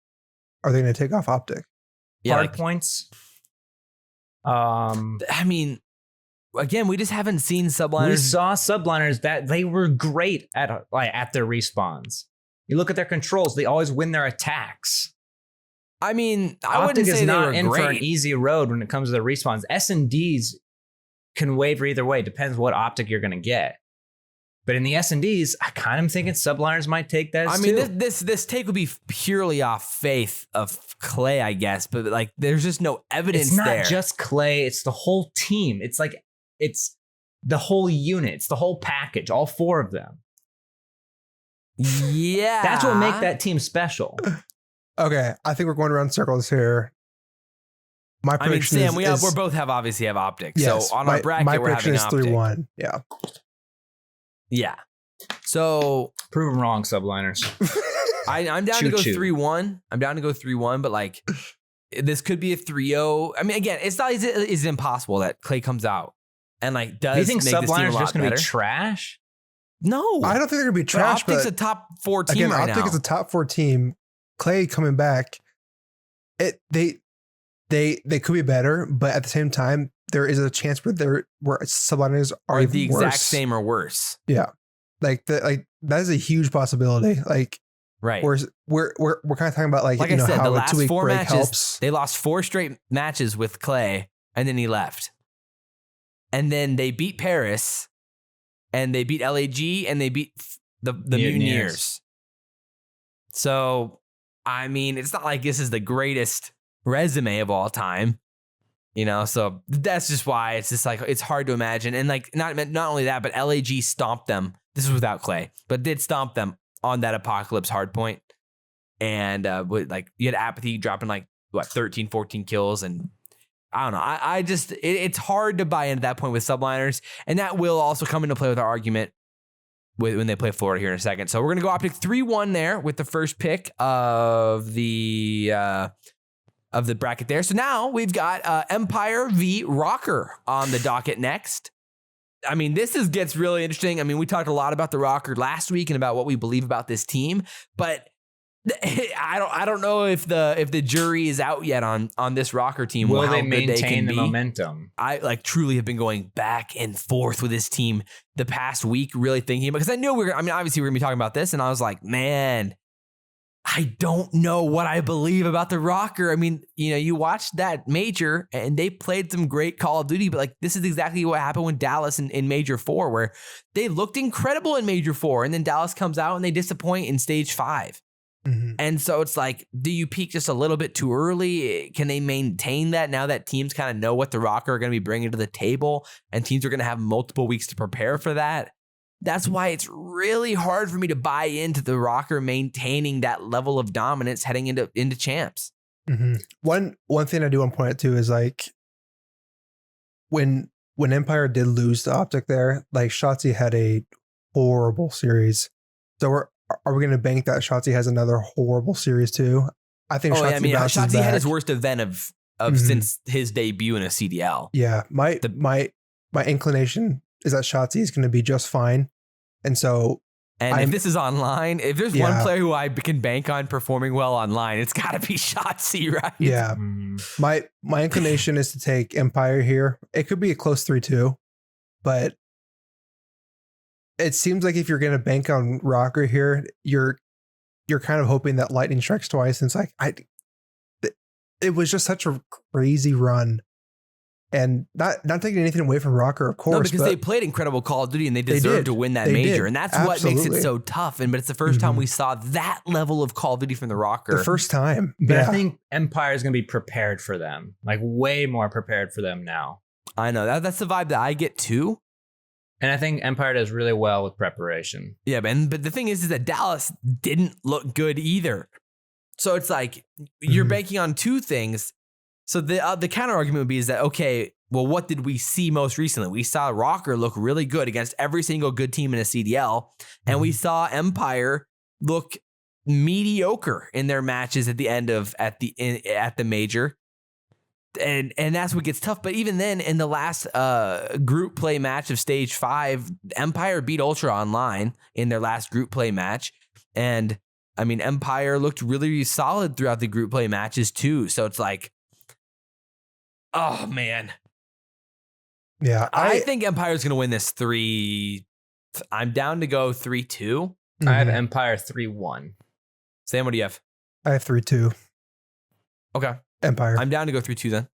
Are they going to take off OpTic? Yeah, hard points. I mean, again, we just haven't seen Subliners. We saw Subliners that they were great at their respawns. You look at their controls; they always win their attacks. I mean, I wouldn't say they were in for an easy road when it comes to the respawns. S&Ds can waver either way. Depends what OpTic you're going to get. But in the S&Ds, I kind of thinking Subliners might take that. I mean, this take would be purely off faith of Clay, I guess. But like, there's just no evidence. It's not just Clay; it's the whole team. It's the whole unit. It's the whole package. All 4 of them. Yeah, that's what make that team special. Okay, I think we're going around circles here. My prediction Sam, we both obviously have OpTic. Yes, so on our bracket, my we're having prediction is 3-1. Yeah. Yeah. So prove them wrong, Subliners. I'm down to go 3-1. I'm down to go 3-1, but like this could be a 3-0. I mean, again, it's not it's impossible that Clay comes out and like does. Do you think Subliners are just going to be trash? No, I don't think they're going to be trash. OpTic's a top 4 team again, right now. OpTic is a top 4 team. Clay coming back, they could be better, but at the same time, there is a chance where Subliners are even the exact worse. same or worse. Yeah, that is a huge possibility. Like, Right. We're kind of talking about like I you know, said, how the a last 2 week 4 break matches, helps. they lost 4 straight matches with Clay, and then he left. And then they beat Paris, and they beat LAG, and they beat the Mutineers. So, I mean, it's not like this is the greatest resume of all time, you know? So that's just why it's just like, it's hard to imagine. And like, not only that, but LAG stomped them. This was without Clay, but did stomp them on that Apocalypse hardpoint. And like, you had Apathy dropping like, 13, 14 kills. And I don't know. I just, it's hard to buy into that point with subliners. And that will also come into play with our argument when they play Florida here in a second. So we're going to go OpTic 3-1 there with the first pick of the bracket there. So now we've got Empire v Rokkr on the docket next. I mean, this gets really interesting. I mean, we talked a lot about the Rokkr last week and about what we believe about this team, but I don't know if the jury is out yet on this Rokkr team. Will how they good maintain they the can be. momentum? I like truly have been going back and forth with this team the past week, really thinking, because I knew obviously we're gonna be talking about this, and I was like, man, I don't know what I believe about the Rokkr. I mean, you know, you watched that major and they played some great Call of Duty, but like this is exactly what happened with Dallas in Major 4, where they looked incredible in Major 4, and then Dallas comes out and they disappoint in Stage 5. Mm-hmm. And so it's like, do you peak just a little bit too early? Can they maintain that now that teams kind of know what the Rokkr are going to be bringing to the table, and teams are going to have multiple weeks to prepare for that? That's why it's really hard for me to buy into the Rokkr maintaining that level of dominance heading into champs. Mm-hmm. One thing I do want to point out too is like when Empire did lose to OpTic there, like Shotzzy had a horrible series. So are we going to bank that Shotzzy has another horrible series too? I think Shotzzy had his worst event of since his debut in a CDL. Yeah, my inclination is that Shotzzy is going to be just fine. And so if this is online, if there's one player who I can bank on performing well online, it's got to be Shotzzy, right? Yeah. My inclination is to take Empire here. It could be a close 3-2, but it seems like if you're going to bank on Rokkr here, you're kind of hoping that lightning strikes twice. And it's like, it was just such a crazy run, and not taking anything away from Rokkr, of course. No, because they played incredible Call of Duty and they deserved to win that major. And that's what makes it so tough. But it's the first time we saw that level of Call of Duty from the Rokkr. The first time. But I think Empire is going to be prepared for them, like way more prepared for them now. I know that's the vibe that I get too. And I think Empire does really well with preparation. Yeah, but the thing is that Dallas didn't look good either. So it's like you're banking on two things. So the counter argument would be is that, okay, well, what did we see most recently? We saw Rokkr look really good against every single good team in a CDL, and we saw Empire look mediocre in their matches at the end of at the major. And that's what gets tough. But even then, in the last group play match of Stage 5, Empire beat Ultra Online in their last group play match. And I mean, Empire looked really solid throughout the group play matches too. So it's like, oh man. Yeah. I think Empire's going to win this 3. I'm down to go 3-2. I have Empire 3-1. Sam, what do you have? I have 3-2. Okay. Empire. I'm down to go 3-2 then.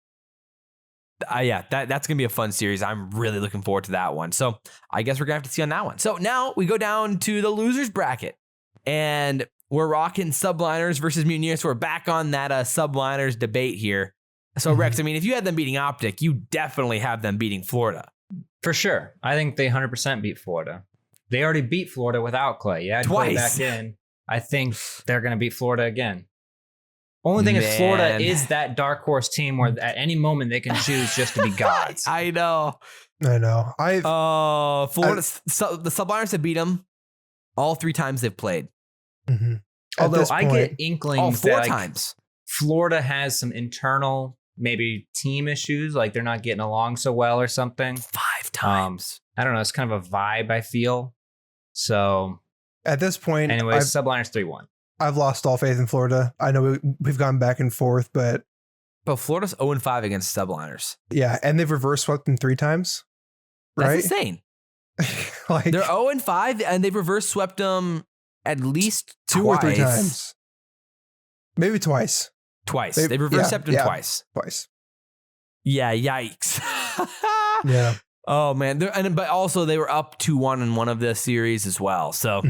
Yeah, that's going to be a fun series. I'm really looking forward to that one. So I guess we're going to have to see on that one. So now we go down to the losers bracket, and we're rocking subliners versus mutineers. So we're back on that subliners debate here. So Rex, I mean, if you had them beating OpTic, you definitely have them beating Florida. For sure. I think they 100% beat Florida. They already beat Florida without Clay. Yeah, twice. Back in. I think they're going to beat Florida again. Only thing is Florida is that dark horse team where at any moment they can choose just to be gods. I know. Florida. The subliners have beat them all 3 times they've played. Although I get inklings 4 that times. Florida has some internal maybe team issues, like they're not getting along so well or something. 5 times. I don't know. It's kind of a vibe I feel. So at this point, anyways, subliners 3-1. I've lost all faith in Florida. I know we've gone back and forth, but Florida's 0-5 against subliners. Yeah, and they've reverse swept them 3 times. Right? That's insane. Like they're 0-5 and they've reverse swept them at least two or three times. Maybe twice. Twice. They reverse stepped him twice. Twice. Yeah, yikes. Yeah. Oh man, but also they were up 2-1 in one of the series as well. So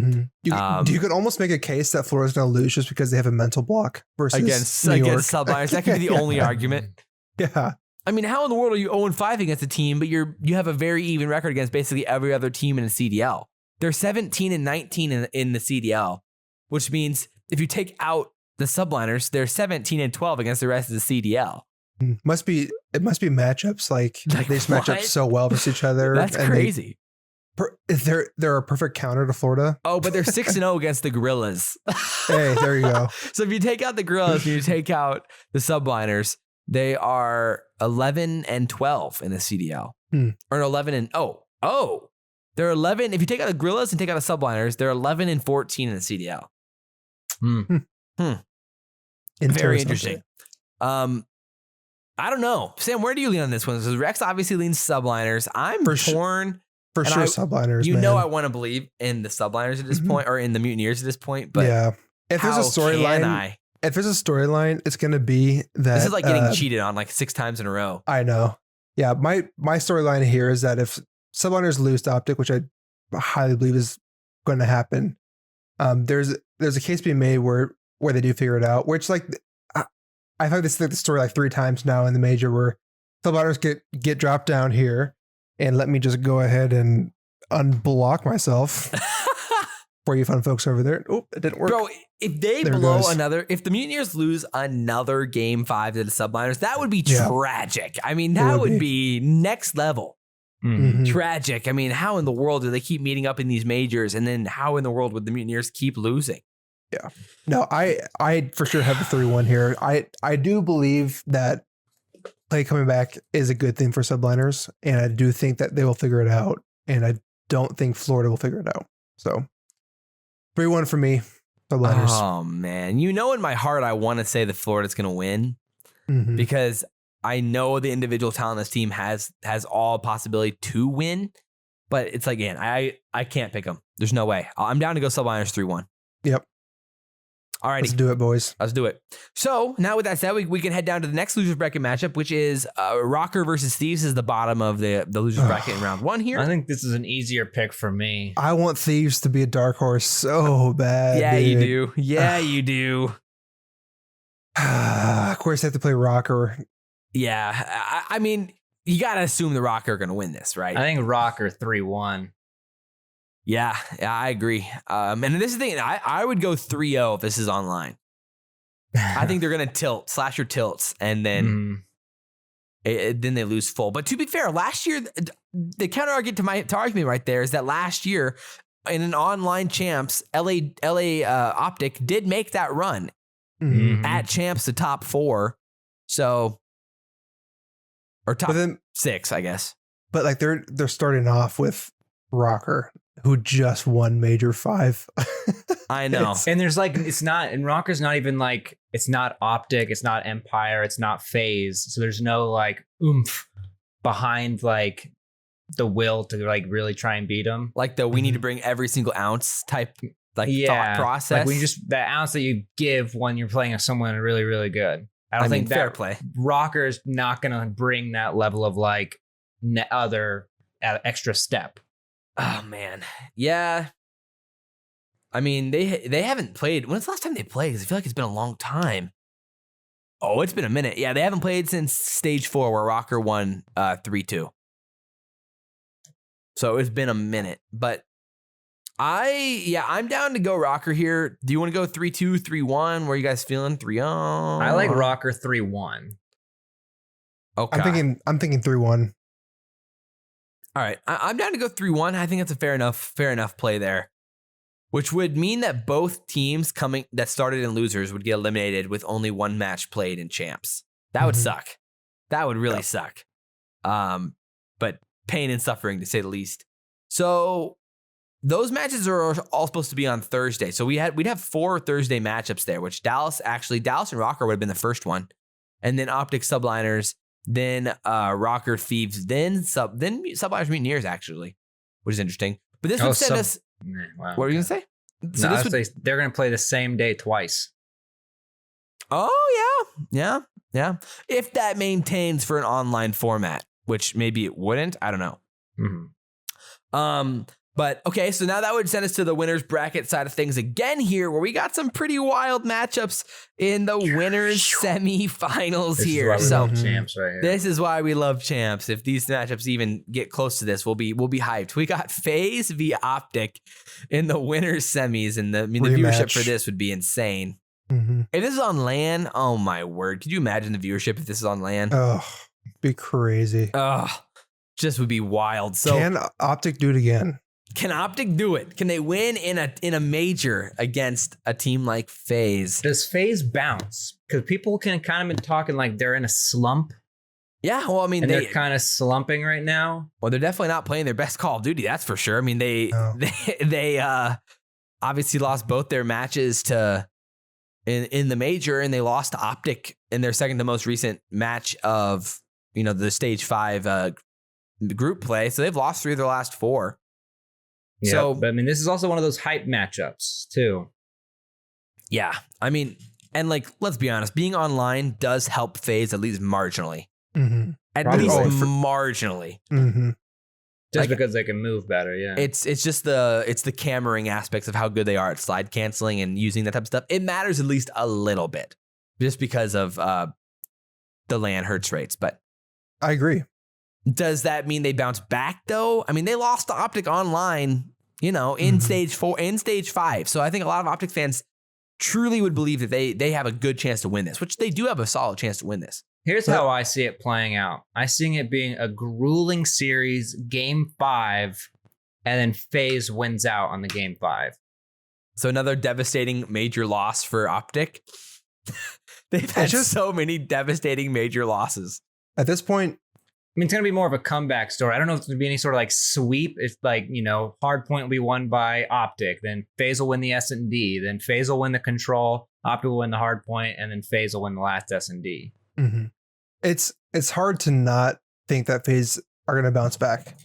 you could almost make a case that Florida's going to lose just because they have a mental block versus against New York. Subliners. That could be the only argument. Yeah. I mean, how in the world are you 0-5 against a team, but you have a very even record against basically every other team in the CDL? They're 17-19 in the CDL, which means if you take out the Subliners, they're 17-12 against the rest of the CDL. It must be matchups like they just match up so well versus each other. That's crazy. They're a perfect counter to Florida. Oh, but they're 6-0 against the Gorillas. Hey, there you go. So if you take out the Gorillas and you take out the Subliners, they are 11-12 in the CDL. Or 11 they're 11. If you take out the Gorillas and take out the Subliners, they're 11-14 in the CDL. Very interesting. I don't know. Sam, where do you lean on this one? Because Rex obviously leans Subliners. I'm torn. For sure, Subliners. You know I want to believe in the Subliners at this point, or in the Mutineers at this point. But yeah, if there's a storyline, it's going to be that this is like getting cheated on like 6 times in a row. I know. Yeah, my storyline here is that if Subliners lose to OpTic, which I highly believe is going to happen, there's a case being made where they do figure it out. Which like I've had the story like 3 times now in the major where Subliners get dropped down here, and let me just go ahead and unblock myself for you fun folks over there. Oh, it didn't work. Bro, if they if the Mutineers lose another game 5 to the Subliners, that would be tragic. I mean, that would be next level. Tragic. I mean, how in the world do they keep meeting up in these majors? And then how in the world would the Mutineers keep losing? Yeah. No, I for sure have a 3-1 here. I do believe that play coming back is a good thing for Subliners, and I do think that they will figure it out, and I don't think Florida will figure it out. So 3-1 for me, Subliners. Oh man, in my heart I want to say that Florida's going to win because I know the individual talent on this team has all possibility to win, but it's like, again, I can't pick them. There's no way. I'm down to go Subliners 3-1. Yep. All right, let's do it, boys. Let's do it. So now with that said, we can head down to the next losers bracket matchup, which is Rokkr versus Thieves is the bottom of the losers bracket in round 1 here. I think this is an easier pick for me. I want Thieves to be a dark horse so bad. Yeah, dude. you do. Yeah, you do. Of course, they have to play Rokkr. Yeah, I mean, you got to assume the Rokkr are going to win this, right? I think Rokkr 3-1. Yeah, I agree. And this is the thing, I would go 3-0 if this is online. I think they're going to tilt, slasher tilts, and then then they lose full. But to be fair, last year, the counter argument to argument right there is that last year in an online champs, LA OpTic did make that run at champs, the top 4. So, or top 6, I guess. But like they're starting off with Rokkr, who just won Major 5. I know. And there's like, it's not, and Rocker's not even like, it's not OpTic, it's not Empire, it's not FaZe. So there's no like oomph behind like the will to like really try and beat them. Like we need to bring every single ounce type thought process. Like when you just, that ounce that you give when you're playing someone really, really good. I don't think fair play. Rocker's not going to bring that level of like other extra step. Oh man, yeah. I mean, they haven't played. When's the last time they played? Because I feel like it's been a long time. Oh, it's been a minute. Yeah, they haven't played since stage 4 where Rokkr won 3-2. So it's been a minute. But I'm down to go Rokkr here. Do you want to go 3-2, 3-1? Where are you guys feeling? 3-0? I like Rokkr 3-1. Okay. I'm thinking 3-1. All right, I'm down to go 3-1. I think that's a fair enough play there, which would mean that both teams that started in losers would get eliminated with only 1 match played in champs. That would suck. That would really suck. But pain and suffering to say the least. So those matches are all supposed to be on Thursday. So we'd have 4 Thursday matchups there, which Dallas and Rokkr would have been the first one, and then OpTic Subliners. Then Rokkr Thieves, then Subliners Mutineers, actually, which is interesting. But this would send us. Wow, what were you gonna say? So No, this would, they're going to play the same day twice. oh yeah. If that maintains for an online format, which maybe it wouldn't, I don't know. Mm-hmm. But okay, so now that would send us to the winners bracket side of things again here, where we got some pretty wild matchups in the winners semifinals here. So Champs right here. this is why we love champs. If these matchups even get close to this, we'll be hyped. We got FaZe via OpTic in the winners semis, and the viewership for this would be insane. Mm-hmm. If this is on LAN, oh my word, could you imagine the viewership if this is on LAN? Oh, be crazy. Just would be wild. So Can OpTic do it again? can OpTic do it? Can they win in a major against a team like FaZe? Does FaZe bounce? Because people can kind of been talking like they're in a slump. Yeah, well, I mean, And they're kind of slumping right now. well, they're definitely not playing their best Call of Duty. That's for sure. I mean, they obviously lost both their matches to in the major, and they lost to OpTic in their second to most recent match of the stage 5 group play. So they've lost 3 of their last 4. Yeah, So but I mean, this is also one of those hype matchups too. yeah, I mean, and like, let's be honest, being online does help FaZe at least marginally. Mm-hmm. At Probably. least Oh, marginally. Mm-hmm. Just Like- because they can move better, yeah. It's just the cammering aspects of how good they are at slide canceling and using that type of stuff. It matters at least a little bit, just because of the LAN hertz rates. But I agree. does that mean they bounce back though? I mean, they lost to OpTic online, in stage 4, in stage 5. So I think a lot of OpTic fans truly would believe that they have a good chance to win this, which they do have a solid chance to win this. Here's how I see it playing out. I see it being a grueling series, game 5, and then FaZe wins out on the game 5. So another devastating major loss for OpTic. They've had so many devastating major losses. At this point, I mean, it's going to be more of a comeback story. I don't know if there's going to be any sort of like sweep. It's like, Hardpoint will be won by OpTic. Then FaZe will win the S&D. Then FaZe will win the control. OpTic will win the Hardpoint. And then FaZe will win the last S&D. mm-hmm. It's hard to not think that FaZe are going to bounce back.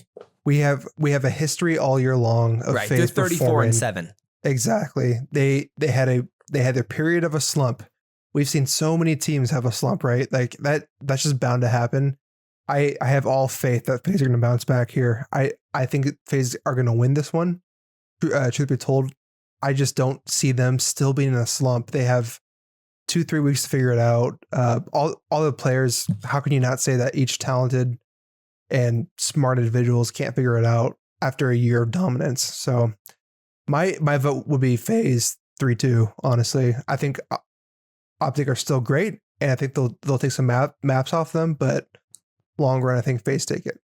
We have a history all year long of Right, FaZe they're 34-7. Exactly. They had their period of a slump. We've seen so many teams have a slump, right? Like that's just bound to happen. I have all faith that FaZe are going to bounce back here. I think FaZe are going to win this one. Truth be told, I just don't see them still being in a slump. They have 2-3 weeks to figure it out. All the players, how can you not say that each talented and smart individuals can't figure it out after a year of dominance? So my vote would be FaZe 3-2. Honestly, I think OpTic are still great, and I think they'll take some maps off them, but long run, I think FaZe take it.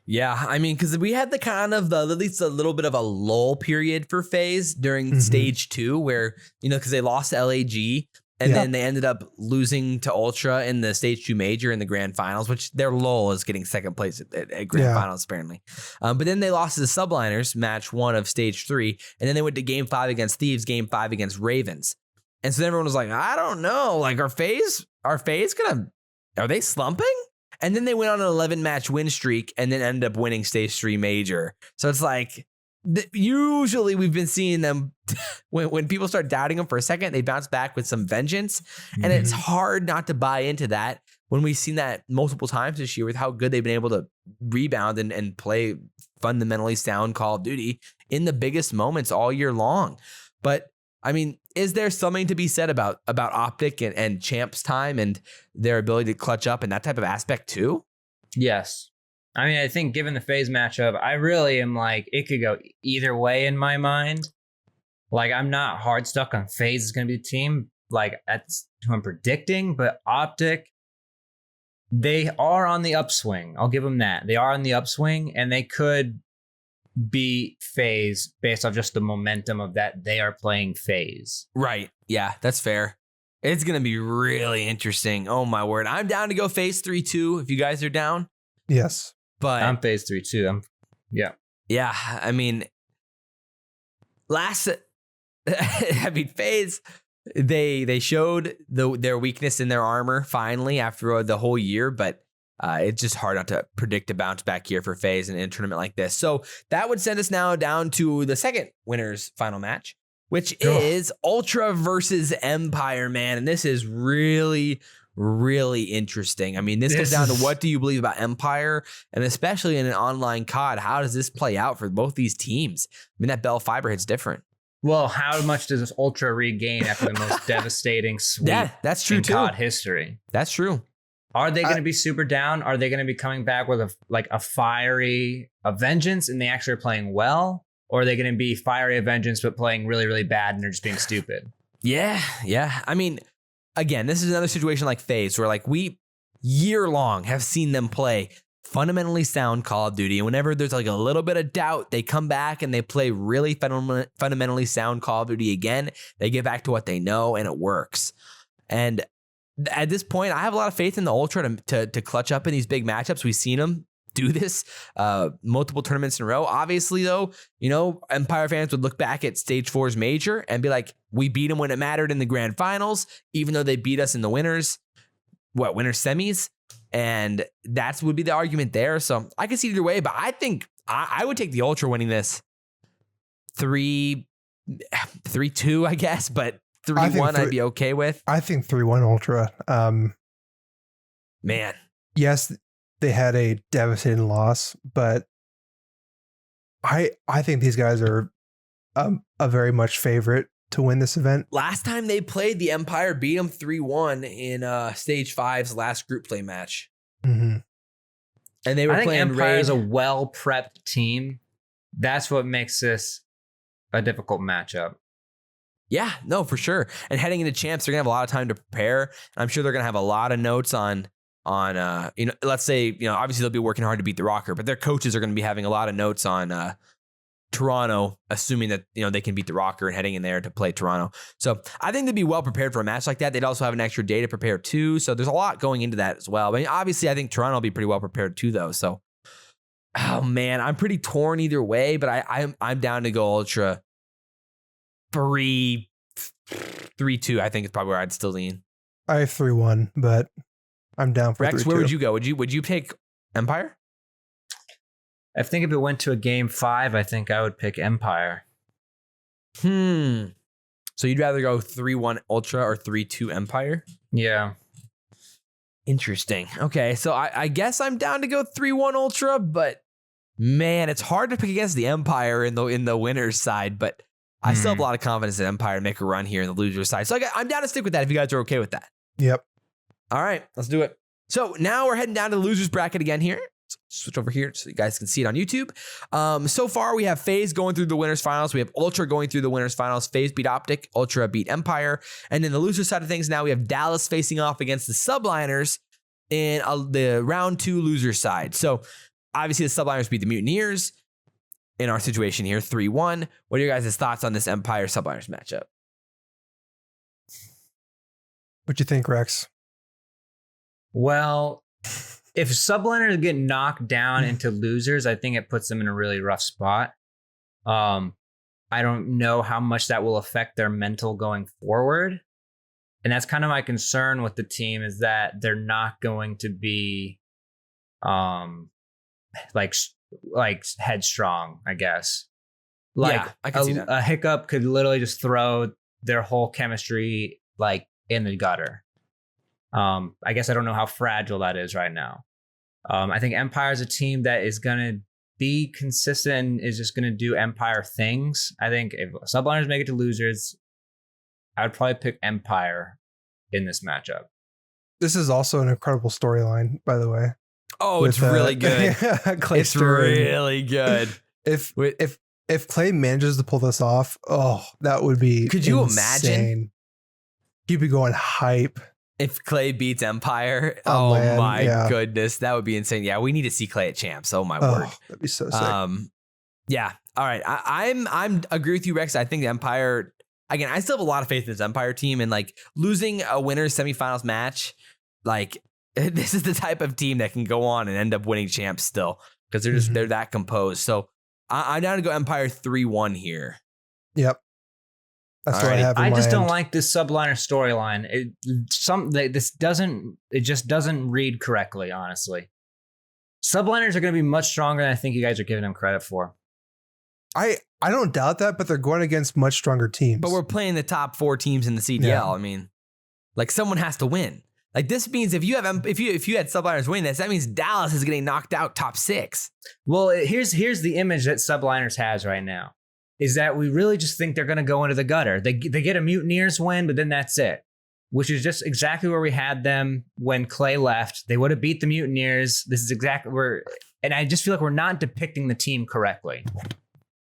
Yeah, I mean, because we had the kind of at least a little bit of a lull period for FaZe during stage 2, where because they lost to LAG and then they ended up losing to Ultra in the stage 2 major in the grand finals, which their lull is getting second place at grand finals apparently. But then they lost to the Subliners match 1 of stage 3, and then they went to game 5 against Thieves, game 5 against Ravens, and so then everyone was like, I don't know, like are FaZe are they slumping? And then they went on an 11-match win streak and then ended up winning stage 3 major. So it's like, usually we've been seeing them when people start doubting them for a second, they bounce back with some vengeance. And it's hard not to buy into that when we've seen that multiple times this year with how good they've been able to rebound and play fundamentally sound Call of Duty in the biggest moments all year long. But I mean, is there something to be said about OpTic and Champs time and their ability to clutch up and that type of aspect too? Yes. I mean, I think given the FaZe matchup, I really am like, it could go either way in my mind. Like, I'm not hard stuck on FaZe is going to be the team. Like, that's who I'm predicting. But OpTic, they are on the upswing. I'll give them that. They are on the upswing, and they could beat FaZe based off just the momentum of that they are playing FaZe. Right. Yeah, that's fair. It's going to be really interesting. Oh, my word. I'm down to go FaZe 3-2 if you guys are down. Yes. But I'm FaZe 3-2. Yeah, I mean, FaZe, they showed their weakness in their armor finally after the whole year, but it's just hard not to predict a bounce back here for FaZe in a tournament like this. So that would send us now down to the second winners final match, which is Ultra versus Empire, man. And this is really, really interesting. I mean, this comes down to what do you believe about Empire, and especially in an online COD, how does this play out for both these teams? I mean, that Bell Fiber hit's different. Well, how much does this Ultra regain after the most devastating sweep that's true in too. COD history? That's true. Are they going to be super down? Are they going to be coming back with a fiery vengeance and they actually are playing well? Or are they going to be fiery vengeance but playing really, really bad and they're just being stupid? Yeah. I mean, again, this is another situation like FaZe where like we year long have seen them play fundamentally sound Call of Duty. And whenever there's like a little bit of doubt, they come back and they play really fundamentally sound Call of Duty again. They get back to what they know and it works. And at this point, I have a lot of faith in the Ultra to clutch up in these big matchups. We've seen them do this multiple tournaments in a row. Obviously, though, you know, Empire fans would look back at Stage 4's major and be like, we beat them when it mattered in the grand finals, even though they beat us in the winners semis. And that would be the argument there. So I can see either way, but I think I would take the Ultra winning this 3-2, I guess, but 3-1 I'd be okay with. I think 3-1 Ultra. Man. Yes, they had a devastating loss, but I think these guys are a very much favorite to win this event. Last time they played, the Empire beat them 3-1 in Stage 5's last group play match. Mm-hmm. And they were playing Empire Raid. is a well-prepped team. That's what makes this a difficult matchup. Yeah, no, for sure. And heading into champs, they're gonna have a lot of time to prepare. I'm sure they're gonna have a lot of notes on you know, let's say, you know, obviously they'll be working hard to beat the Rokkr, but their coaches are gonna be having a lot of notes on Toronto, assuming that, you know, they can beat the Rokkr and heading in there to play Toronto. So I think they'd be well prepared for a match like that. They'd also have an extra day to prepare too. So there's a lot going into that as well. I mean, obviously I think Toronto will be pretty well prepared too, though. So, oh man, I'm pretty torn either way, but I'm down to go Ultra 3-2. I think is probably where I'd still lean. I have 3-1, but I'm down for 3-2. Rex, where would you go? Would you pick Empire? I think if it went to a game 5, I think I would pick Empire. So you'd rather go 3-1 Ultra or 3-2 Empire? Yeah. Interesting. Okay, so I guess I'm down to go 3-1 Ultra, but man, it's hard to pick against the Empire in the winner's side, but I still have a lot of confidence in Empire to make a run here in the loser's side. So I'm down to stick with that if you guys are okay with that. Yep. All right, let's do it. So now we're heading down to the loser's bracket again here. Switch over here so you guys can see it on YouTube. So far, we have FaZe going through the winners finals. We have Ultra going through the winners finals. FaZe beat OpTic. Ultra beat Empire. And then the loser side of things, now we have Dallas facing off against the Subliners in the round 2 loser side. So obviously the Subliners beat the Mutineers in our situation here, 3-1. What are your guys' thoughts on this Empire Subliners matchup? What you think, Rex? Well, if subliners get knocked down into losers, I think it puts them in a really rough spot. I don't know how much that will affect their mental going forward. And that's kind of my concern with the team, is that they're not going to be like headstrong, I guess. Like, yeah, I can see that. A hiccup could literally just throw their whole chemistry like in the gutter. I guess I don't know how fragile that is right now. I think Empire is a team that is going to be consistent and is just going to do Empire things. I think if subliners make it to losers, I would probably pick Empire in this matchup. This is also an incredible storyline, by the way. Oh, it's really good. It's really good. If Clay manages to pull this off, oh, that would be Could you insane. imagine? He'd be going hype. If Clay beats Empire, Oh, man, my goodness, that would be insane. Yeah, we need to see Clay at Champs. Oh my word, That'd be so sick. Yeah. All right, I'm agree with you, Rex. I think the Empire. Again, I still have a lot of faith in this Empire team, and like losing a winners semifinals match, like this is the type of team that can go on and end up winning champs still, because they're that composed. So I'm down to go Empire 3-1 here. Yep. That's what I have in I just my don't end. like this subliner storyline. It just doesn't read correctly, honestly. Subliners are going to be much stronger than I think you guys are giving them credit for. I don't doubt that, but they're going against much stronger teams. But we're playing the top 4 teams in the CDL. Yeah. I mean, like someone has to win. Like this means if you had Subliners win this, that means Dallas is getting knocked out top 6. Well, here's the image that Subliners has right now, is that we really just think they're going to go into the gutter. They get a Mutineers win, but then that's it, which is just exactly where we had them when Clay left. They would have beat the Mutineers. This is exactly where, and I just feel like we're not depicting the team correctly.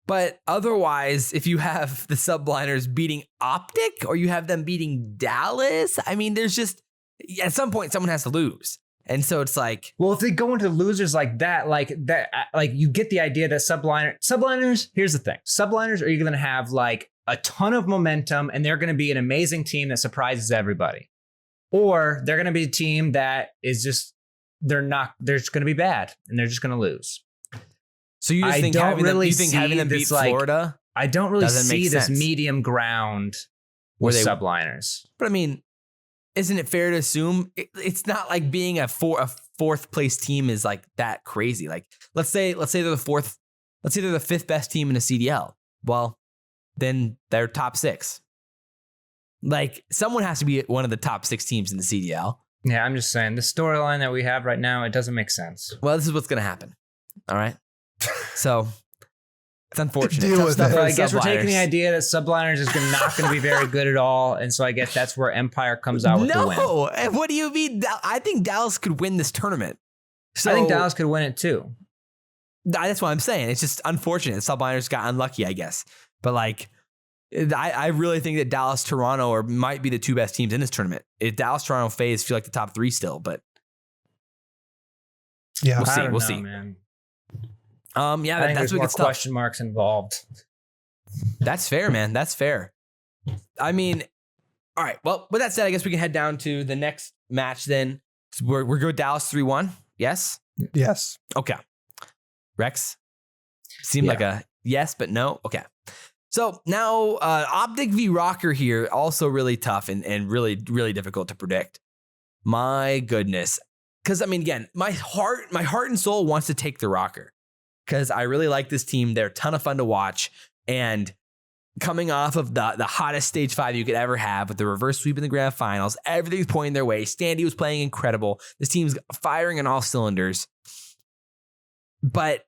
But otherwise, if you have the Subliners beating OpTic or you have them beating Dallas, I mean, there's just, at some point, someone has to lose. And so it's like, well, if they go into losers like that, you get the idea that Subliners, here's the thing. Subliners are going to have like a ton of momentum and they're going to be an amazing team that surprises everybody. Or they're going to be a team that is just, they're just going to be bad and they're just going to lose. So you just think having them beat Florida? I don't really see this medium ground with Subliners. But I mean, isn't it fair to assume it's not like being a fourth place team is like that crazy? Like let's say they're the fourth, let's say they're the 5th best team in the CDL. Well, then they're top 6. Like someone has to be one of the top 6 teams in the CDL. Yeah, I'm just saying the storyline that we have right now, it doesn't make sense. Well, this is what's going to happen. All right. So it's unfortunate. Deal with it. I guess we're taking the idea that Subliners is not going to be very good at all. And so I guess that's where Empire comes out with the win. No, what do you mean? I think Dallas could win this tournament. So, I think Dallas could win it too. That's what I'm saying. It's just unfortunate. Subliners got unlucky, I guess. But like, I really think that Dallas, Toronto might be the 2 best teams in this tournament. If Dallas, Toronto, FaZe feel like the top 3 still, but yeah, we'll see. Man. Yeah, I think that's there's more what gets question marks involved. That's fair, man. That's fair. I mean, all right. Well, with that said, I guess we can head down to the next match then. So we're good. Dallas 3-1. Yes. Yes. Okay. Rex seemed like a yes, but no. Okay. So now OpTic v Rokkr here, also really tough and really, really difficult to predict. My goodness. Because I mean, again, my heart and soul wants to take the Rokkr because I really like this team. They're a ton of fun to watch. And coming off of the hottest stage 5 you could ever have with the reverse sweep in the grand finals, everything's pointing their way. Standy was playing incredible. This team's firing on all cylinders. But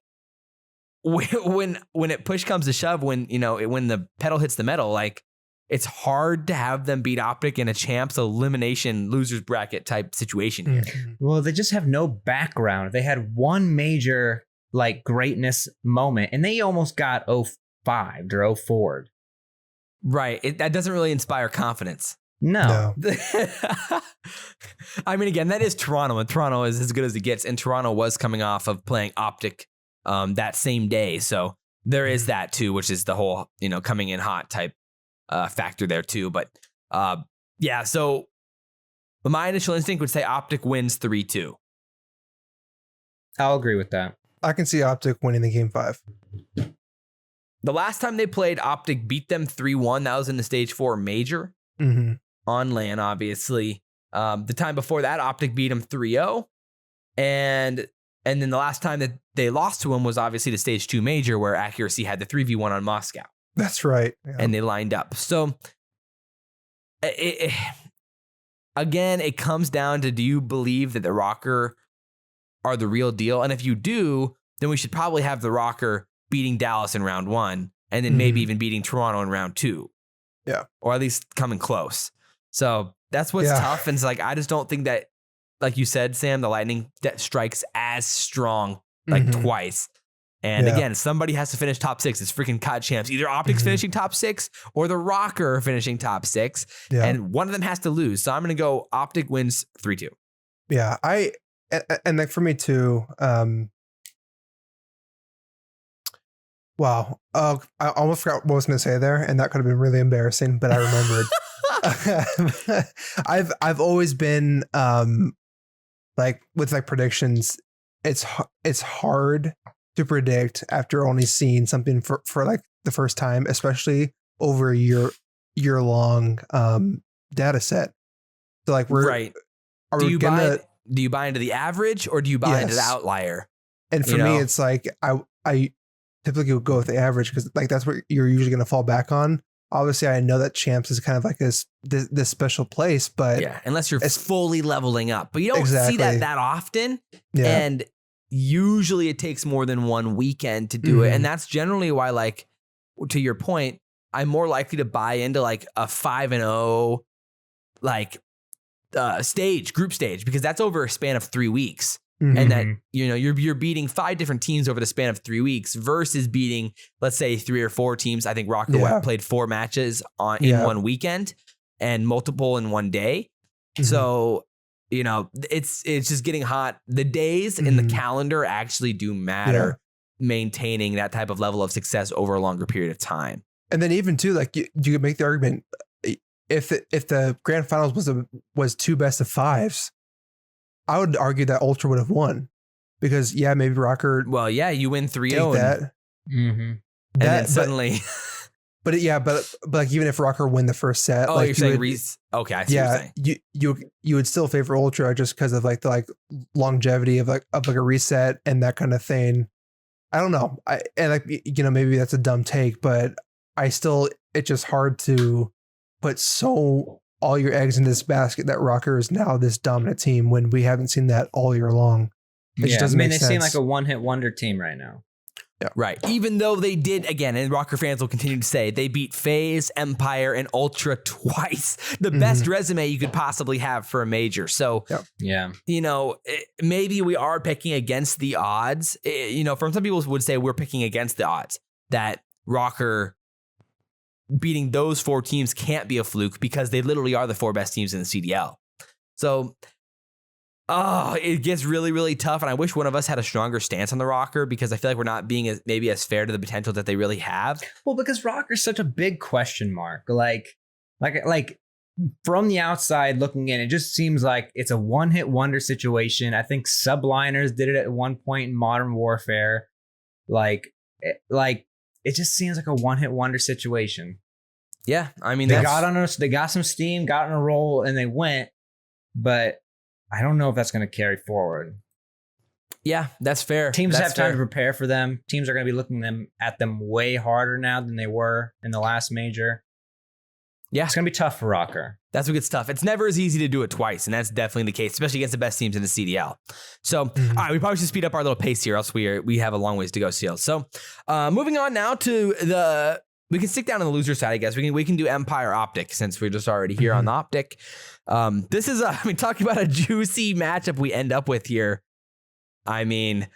when it push comes to shove, when the pedal hits the metal, like it's hard to have them beat OpTic in a champs elimination losers bracket type situation here. Well, they just have no background. They had one major like greatness moment, and they almost got 05 or 04. Right. That doesn't really inspire confidence. No. I mean, again, that is Toronto, and Toronto is as good as it gets. And Toronto was coming off of playing OpTic that same day. So there is that too, which is the whole, coming in hot type factor there too. But yeah, so my initial instinct would say OpTic wins 3-2. I'll agree with that. I can see OpTic winning the game 5. The last time they played, OpTic beat them 3-1. That was in the stage 4 major on LAN, obviously. The time before that, OpTic beat them 3-0. And then the last time that they lost to him was obviously the stage 2 major, where Accuracy had the 3v1 on Moscow. That's right. Yeah. And they lined up. So again, it comes down to, do you believe that the Rokkr are the real deal? And if you do, then we should probably have the Rokkr beating Dallas in round 1, and then maybe even beating Toronto in round 2. Yeah. Or at least coming close. So that's what's tough. And it's like, I just don't think that, like you said, Sam, the Lightning that strikes as strong like twice. And again, somebody has to finish top 6. It's freaking CoD Champs. Either OpTic's finishing top 6 or the Rokkr finishing top 6. Yeah. And one of them has to lose. So I'm going to go OpTic wins 3-2. Yeah. And like for me too, wow. I almost forgot what I was going to say there, and that could have been really embarrassing, but I remembered. I've always been like with like predictions, it's hard to predict after only seeing something for like the first time, especially over a year long data set. So like we're right. Do you buy into the average, or do you buy into the outlier? And for me, it's like I typically would go with the average because like that's what you're usually going to fall back on. Obviously, I know that champs is kind of like this special place, but yeah, unless you're fully leveling up, but you don't see that often. Yeah. And usually it takes more than one weekend to do it. And that's generally why, like, to your point, I'm more likely to buy into like a 5-0, like group stage, because that's over a span of 3 weeks. And that, you know, you're beating 5 different teams over the span of 3 weeks versus beating, let's say, 3 or 4 teams. I think Rokkr played 4 matches in one weekend and multiple in one day. So, you know, it's just getting hot. The days in the calendar actually do matter, maintaining that type of level of success over a longer period of time. And then even too, like you could make the argument if the grand finals was 2 best of 5s. I would argue that Ultra would have won because maybe Rokkr. Well, you win 3-0 that. And then suddenly. But like even if Rokkr win the first set, like you're saying Reese. Okay, I see what you're saying. You would still favor Ultra just because of like the longevity of like a reset and that kind of thing. I don't know. Maybe that's a dumb take, but it's just hard to put all your eggs in this basket that Rokkr is now this dominant team when we haven't seen that all year long. It just doesn't make sense. They seem like a one-hit wonder team right now. Yeah. Right. Even though they did, again, and Rokkr fans will continue to say, they beat FaZe, Empire, and Ultra twice. The best resume you could possibly have for a major. So, you know, maybe we are picking against the odds. You know, from some people would say we're picking against the odds that Rokkr beating those 4 teams can't be a fluke because they literally are the 4 best teams in the CDL. So, it gets really, really tough. And I wish one of us had a stronger stance on the Rokkr because I feel like we're not being as fair to the potential that they really have. Well, because Rokkr is such a big question mark. Like from the outside looking in, it just seems like it's a one-hit wonder situation. I think Subliners did it at one point in Modern Warfare. It just seems like a one-hit wonder situation. Yeah, I mean, they got some steam, got on a roll, and they went. But I don't know if that's going to carry forward. Yeah, that's fair. Teams have time to prepare for them. Teams are going to be looking at them way harder now than they were in the last major. Yeah, it's going to be tough for Rokkr. That's what gets tough. It's never as easy to do it twice, and that's definitely the case, especially against the best teams in the CDL. So, all right, we probably should speed up our little pace here, else we have a long ways to go, Seal. So, moving on now to we can stick down on the loser side, I guess. We can do Empire OpTic since we're just already here on the OpTic. This is talking about a juicy matchup we end up with here. I mean,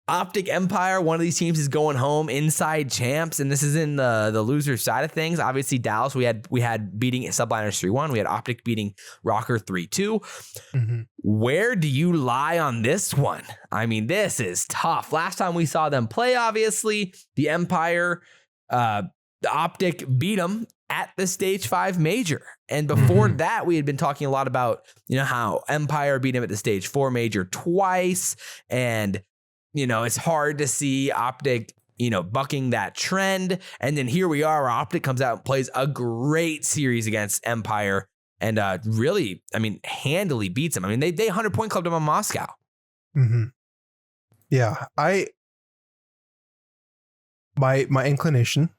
OpTic Empire, one of these teams is going home inside champs, and this is in the loser side of things. Obviously, Dallas, we had beating Subliners 3-1. We had OpTic beating Rokkr 3-2. Where do you lie on this one? I mean, this is tough. Last time we saw them play, obviously, the Empire, the OpTic beat them at the Stage 5 major. And before that, we had been talking a lot about, you know, how Empire beat him at the Stage 4 major twice, and you know, it's hard to see OpTic, you know, bucking that trend. And then here we are, where OpTic comes out and plays a great series against Empire and really, I mean, handily beats them. I mean, they 100-point clubbed them on Moscow. Yeah, my inclination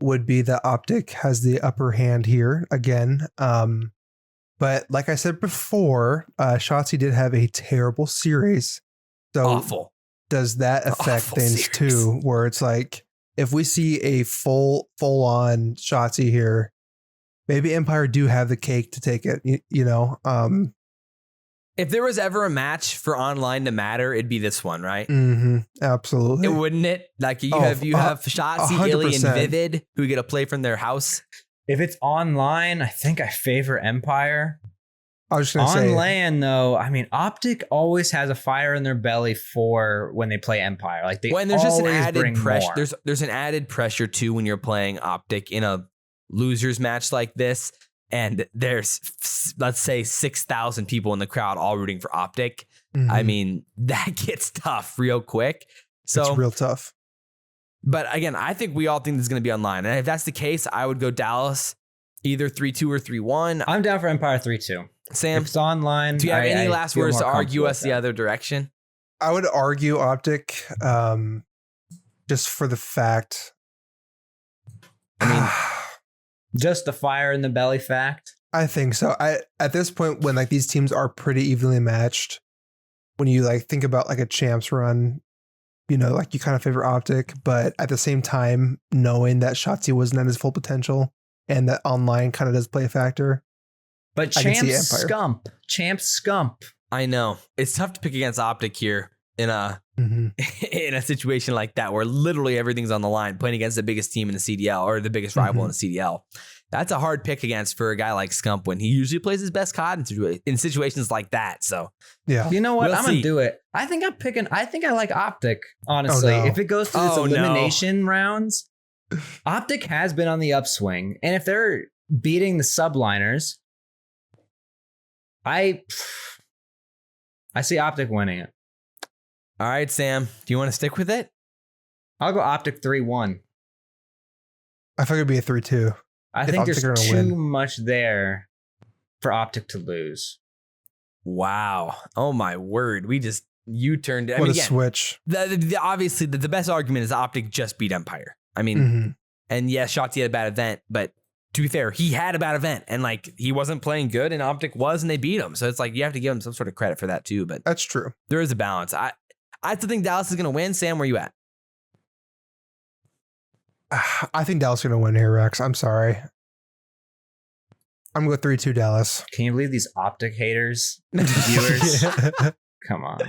would be that OpTic has the upper hand here again. But like I said before, Shotzzy did have a terrible series. So awful. Does that affect things too, where it's like, if we see a full on Shotzzy here, maybe Empire do have the cake to take it, you know? If there was ever a match for online to matter, it'd be this one, right? Absolutely. Wouldn't it? Like you have Shotzzy, Illy, and Vivid who get to play from their house. If it's online, I think I favor Empire. I was just going to say. On LAN, though, I mean, OpTic always has a fire in their belly for when they play Empire. Like they there's just an added pressure. There's an added pressure too when you're playing OpTic in a losers match like this, and there's, let's say, 6,000 people in the crowd all rooting for OpTic. I mean, that gets tough real quick. So it's real tough. But again, I think we all think this is going to be online, and if that's the case, I would go Dallas either 3-2 or 3-1. I'm down for Empire 3-2. Sam, if it's online, do you have any last words to argue us the other direction? I would argue OpTic, just for the fact. I mean, just the fire in the belly fact. I think so. At this point, when like these teams are pretty evenly matched, when you like think about like a champs run, you know, like you kind of favor OpTic, but at the same time, knowing that Shotzi wasn't at his full potential and that online kind of does play a factor. But I can see Champs Empire. Scump. I know it's tough to pick against OpTic here in a in a situation like that where literally everything's on the line, playing against the biggest team in the CDL or the biggest rival in the CDL. That's a hard pick against for a guy like Scump when he usually plays his best COD in situations like that. So Yeah. You know what? We'll I'm gonna see. do it. I think I like OpTic, honestly. Oh, no. If it goes to this Oh, no. elimination rounds, OpTic has been on the upswing. And if they're beating the subliners, I see OpTic winning it. all right, Sam, do you want to stick with it? I'll go OpTic 3-1. I think it'd be a 3-2. I If think OpTic there's are gonna too win. much there for OpTic to lose. Wow. Oh my word. We just U-turned it. I What mean, a again, switch. obviously the best argument is OpTic just beat Empire. I mean, Mhm. and yes, Shotzi had a bad event, but to be fair, he had a bad event and like he wasn't playing good and OpTic was and they beat him. So it's like you have to give him some sort of credit for that too. But That's true. there is a balance. I still think Dallas is going to win. Sam, where you at? I think Dallas is going to win here, Rex. I'm sorry. I'm going to go 3-2 Dallas. Can you believe these OpTic haters? Viewers? Yeah. Come on.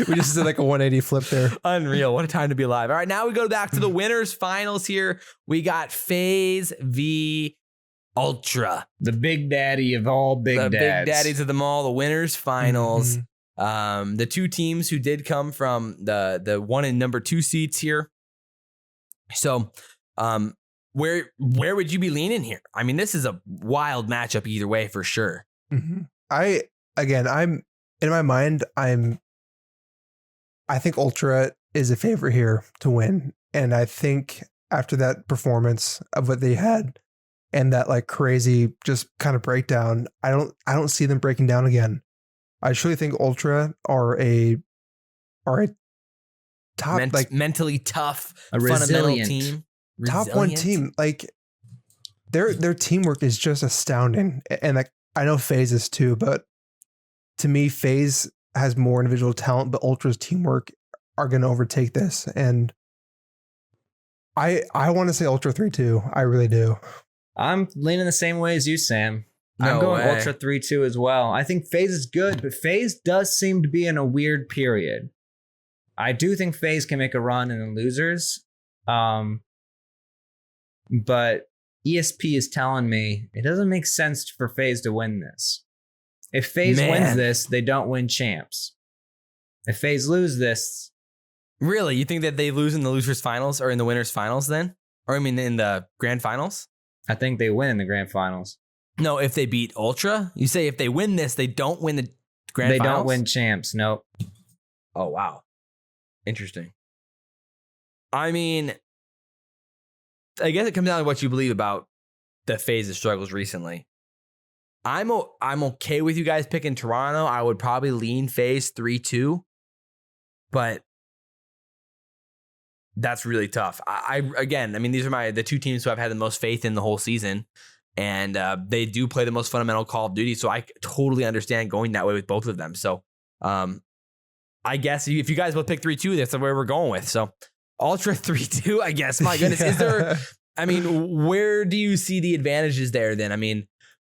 We just did like a 180 flip there. Unreal. What a time to be alive. All right, now we go back to the winners finals here. We got FaZe v Ultra. The big daddy of all big The dads. big daddies of them all, the winners finals. Mhm. The two teams who did come from the 1 and number 2 seats here. So, where would you be leaning here? I mean, this is a wild matchup either way for sure. Mhm. I'm in my mind, I think Ultra is a favorite here to win. And I think after that performance of what they had and that like crazy just kind of breakdown, I don't see them breaking down again. I truly think Ultra are a top Mentally tough, A fundamental resilient. team. top one Resilient. team. Like their teamwork is just astounding. And like I know FaZe is too, but to me, FaZe has more individual talent, but Ultra's teamwork are going to overtake this. And I want to say Ultra 3-2. I really do. I'm leaning the same way as you, Sam. I'm No going way. Ultra 3-2 as well. I think FaZe is good, but FaZe does seem to be in a weird period. I do think FaZe can make a run in the losers. But ESP is telling me it doesn't make sense for FaZe to win this. If FaZe Man. wins this, they don't win champs. If FaZe lose this, Really? You think that they lose in the losers finals or in the winners finals then? Or I mean in the grand finals? I think they win in the grand finals. No, if they beat Ultra? You say if they win this, they don't win the grand They finals? don't win champs. Nope. Oh, wow. Interesting. I mean, I guess it comes down to what you believe about the FaZe's struggles recently. I'm okay with you guys picking Toronto. I would probably lean FaZe 3-2, but that's really tough. I mean, these are the two teams who I've had the most faith in the whole season, and they do play the most fundamental Call of Duty, so I totally understand going that way with both of them. So, I guess if you guys both pick 3-2, that's where we're going with. So, Ultra 3-2, I guess. My goodness, is there? I mean, where do you see the advantages there? Then, I mean,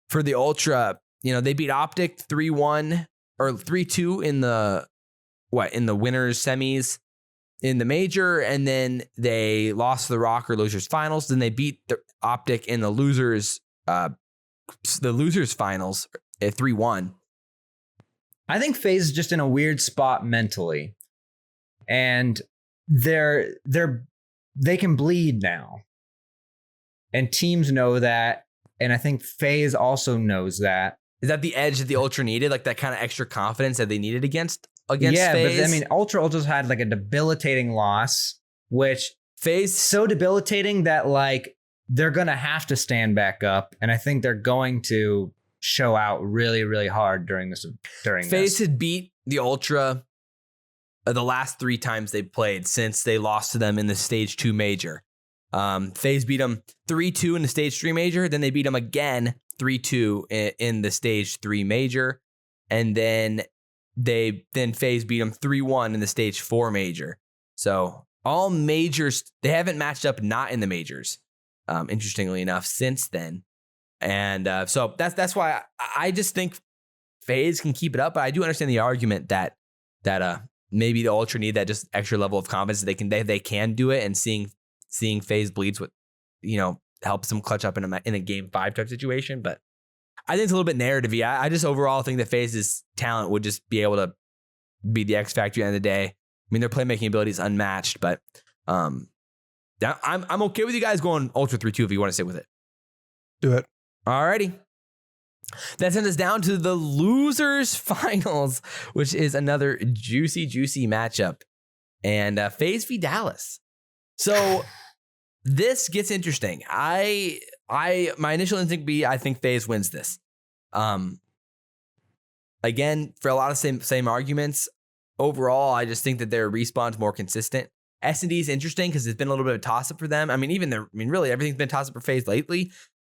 for the Ultra, they beat OpTic 3-1 or 3-2 in the winners semis in the major, and then they lost to the Rokkr losers finals. Then they beat the OpTic in the losers finals at 3-1. I think FaZe is just in a weird spot mentally, and they can bleed now, and teams know that, and I think FaZe also knows that. Is that the edge that the Ultra needed, like that kind of extra confidence that they needed against Yeah, FaZe? but I mean, Ultra's had like a debilitating loss, which FaZe so debilitating that like they're gonna have to stand back up, and I think they're going to show out really, really hard during this. FaZe had beat the Ultra the last 3 times they played since they lost to them in the stage 2 major. FaZe beat them 3-2 in the stage 3 major. Then they beat them again 3-2 in the stage 3 major. And then FaZe beat them 3-1 in the stage 4 major. So all majors, they haven't matched up not in the majors, interestingly enough, since then. And so that's why I just think FaZe can keep it up. But I do understand the argument that maybe the Ultra need that just extra level of confidence that they can do it, and seeing FaZe bleeds with, helps them clutch up in a game 5 type situation. But I think it's a little bit narrative-y. I just overall think that FaZe's talent would just be able to be the X factor at the end of the day. I mean, their playmaking ability is unmatched, but I'm okay with you guys going Ultra 3-2 if you want to sit with it. Do it. Alrighty. That sends us down to the losers finals, which is another juicy matchup, and FaZe v Dallas. So this gets interesting. My initial instinct would be I think FaZe wins this. Again, for a lot of same arguments. Overall, I just think that their respawn's more consistent. S&D is interesting because it's been a little bit of a toss-up for them. I mean, really everything's been toss-up for FaZe lately.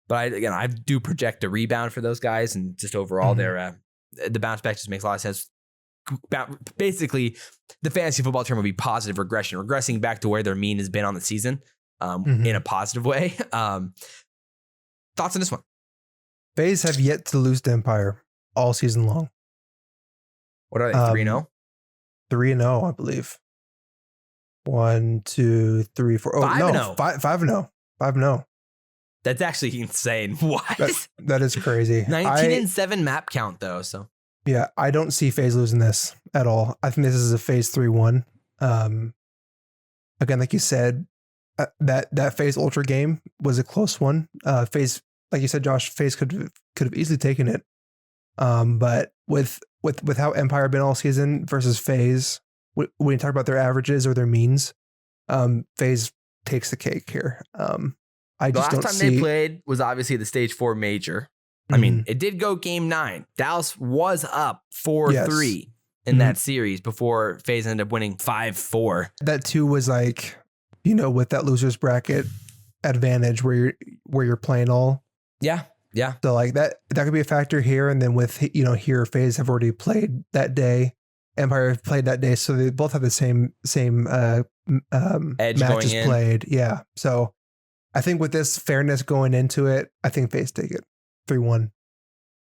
But I do project a rebound for those guys, and just overall, the bounce back just makes a lot of sense. Basically, the fantasy football term would be positive regression, regressing back to where their mean has been on the season, in a positive way. Thoughts on this one? FaZe have yet to lose to Empire all season long. What are they, 3-0? 3-0, I believe. 1, 2, 3, 4. Oh, 5-0. 5-0. 5-0. That's actually insane. What? That is crazy. 19-7 map count though. So yeah, I don't see FaZe losing this at all. I think this is a FaZe 3-1. Again, like you said, that FaZe Ultra game was a close one. FaZe, like you said, Josh, FaZe could have easily taken it. But with how Empire have been all season versus FaZe, when you talk about their averages or their means, FaZe takes the cake here. The last time they played was obviously the stage 4 major. I mean, it did go game 9. Dallas was up 4-3 in that series before FaZe ended up winning 5-4. That too was like, with that losers bracket advantage where you're playing all. Yeah. Yeah. So like that could be a factor here. And then with, here FaZe have already played that day. Empire have played that day. So they both have the same edge matches going played. Yeah. So I think with this fairness going into it, I think FaZe take it 3-1.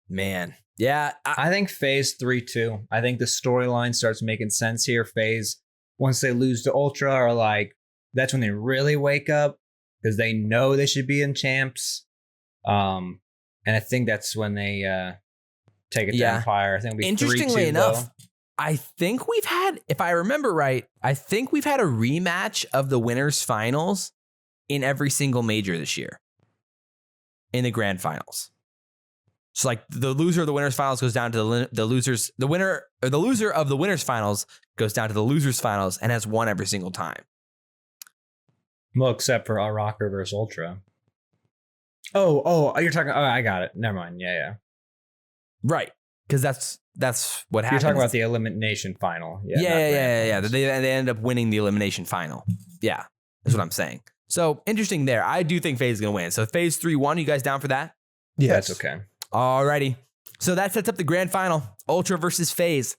Man. Yeah. I think FaZe 3-2. I think the storyline starts making sense here. FaZe, once they lose to Ultra, are like, that's when they really wake up because they know they should be in champs. And I think that's when they take it to Empire. I think it'll be interestingly 3-2, enough, though. I think we've had, if I remember right, a rematch of the winners finals in every single major this year in the grand finals. So like the loser of the winners finals goes down to the winner of the winners finals goes down to the losers finals and has won every single time. Well, except for Rokkr versus Ultra. Oh, you're talking. Oh, I got it. Never mind. Yeah. Right. Because that's what happens. You're talking about the elimination final. Yeah. They end up winning the elimination final. Yeah. That's what I'm saying. So interesting there. I do think FaZe is going to win. So FaZe 3-1, you guys down for that? Yes. That's okay. Alrighty. So that sets up the grand final. Ultra versus FaZe.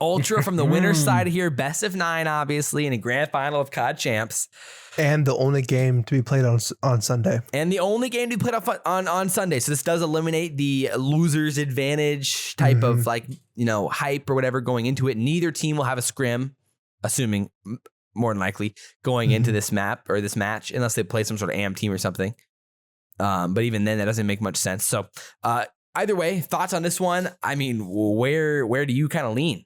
Ultra from the winner's side here. Best of 9, obviously, in a grand final of CoD Champs. And the only game to be played on Sunday. And the only game to be played on Sunday. So this does eliminate the loser's advantage type of hype or whatever going into it. Neither team will have a scrim, assuming more than likely going into this map or this match, unless they play some sort of AM team or something. But even then, that doesn't make much sense. So either way, thoughts on this one? I mean, where do you kind of lean?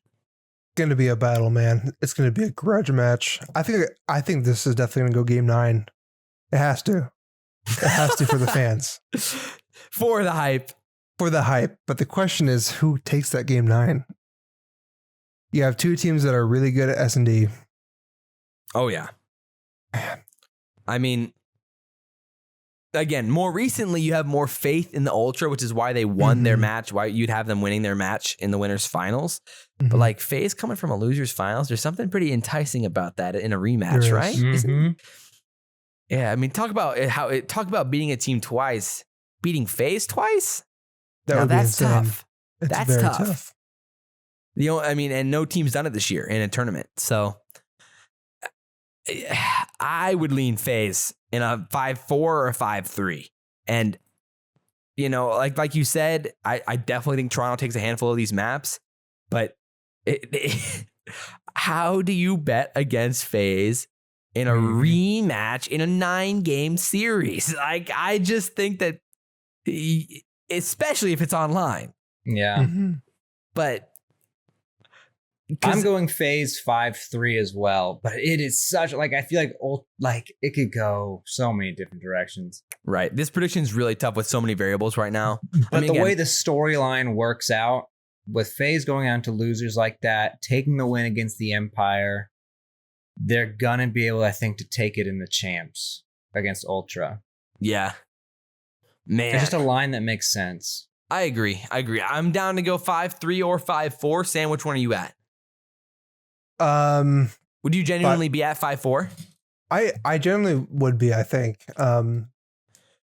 Going to be a battle, man. It's going to be a grudge match. I think this is definitely going to go game 9. It has to. It has to for the fans. For the hype. But the question is, who takes that game 9? You have two teams that are really good at S&D. Oh, yeah. I mean, again, more recently, you have more faith in the Ultra, which is why they won their match, why you'd have them winning their match in the winners finals. But like FaZe coming from a losers finals, there's something pretty enticing about that in a rematch, right? Yeah, I mean, talk about beating a team twice, beating FaZe twice. That's tough. That's tough. And no team's done it this year in a tournament. So I would lean FaZe in a 5-4 or a 5-3. And, like you said, I definitely think Toronto takes a handful of these maps. But how do you bet against FaZe in a rematch in a 9-game series? Like, I just think that, especially if it's online. Yeah. But I'm going FaZe 5-3 as well, but it is such I feel like it could go so many different directions. Right. This prediction is really tough with so many variables right now. But the way the storyline works out with FaZe going on to losers like that, taking the win against the Empire, they're gonna be able, I think, to take it in the champs against Ultra. Yeah. Man. It's just a line that makes sense. I agree. I'm down to go 5-3 or 5-4. Sam, which one are you at? Would you genuinely be at 5-4? I generally would be, I think. I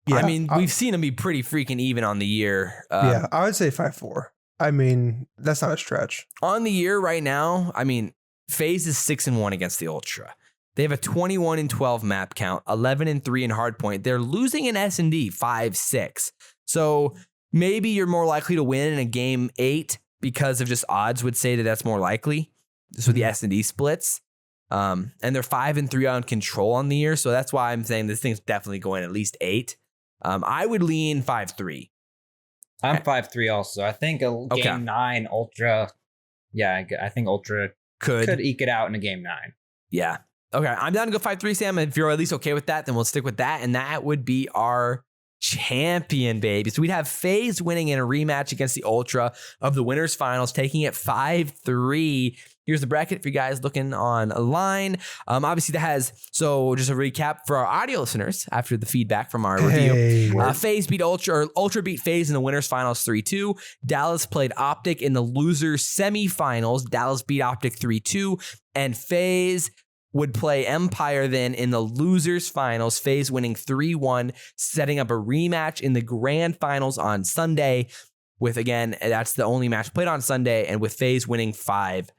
mean, we've seen them be pretty freaking even on the year. I would say 5-4. I mean, that's not a stretch. On the year right now, I mean, FaZe is 6-1 against the Ultra. They have a 21-12 map count, 11-3 in hardpoint. They're losing in S&D 5-6. So maybe you're more likely to win in a game 8 because of just odds would say that that's more likely. Just with the S&D splits. And they're 5-3 on control on the year. So that's why I'm saying this thing's definitely going at least 8. I would lean 5-3. I'm 5-3 also. I think game 9 Ultra. Yeah, I think Ultra could eke it out in a game 9. Yeah. Okay. I'm down to go 5-3, Sam. If you're at least okay with that, then we'll stick with that. And that would be our champion, baby. So we'd have FaZe winning in a rematch against the Ultra of the winners finals, taking it 5-3. Here's the bracket for you guys looking online. Obviously that has, so just a recap for our audio listeners after the feedback from our review. FaZe beat Ultra, or Ultra beat FaZe in the winners finals 3-2. Dallas played OpTic in the losers semifinals. Dallas beat OpTic 3-2. And FaZe would play Empire then in the losers finals, FaZe winning 3-1, setting up a rematch in the grand finals on Sunday with, again, that's the only match played on Sunday, and with FaZe winning 5-3.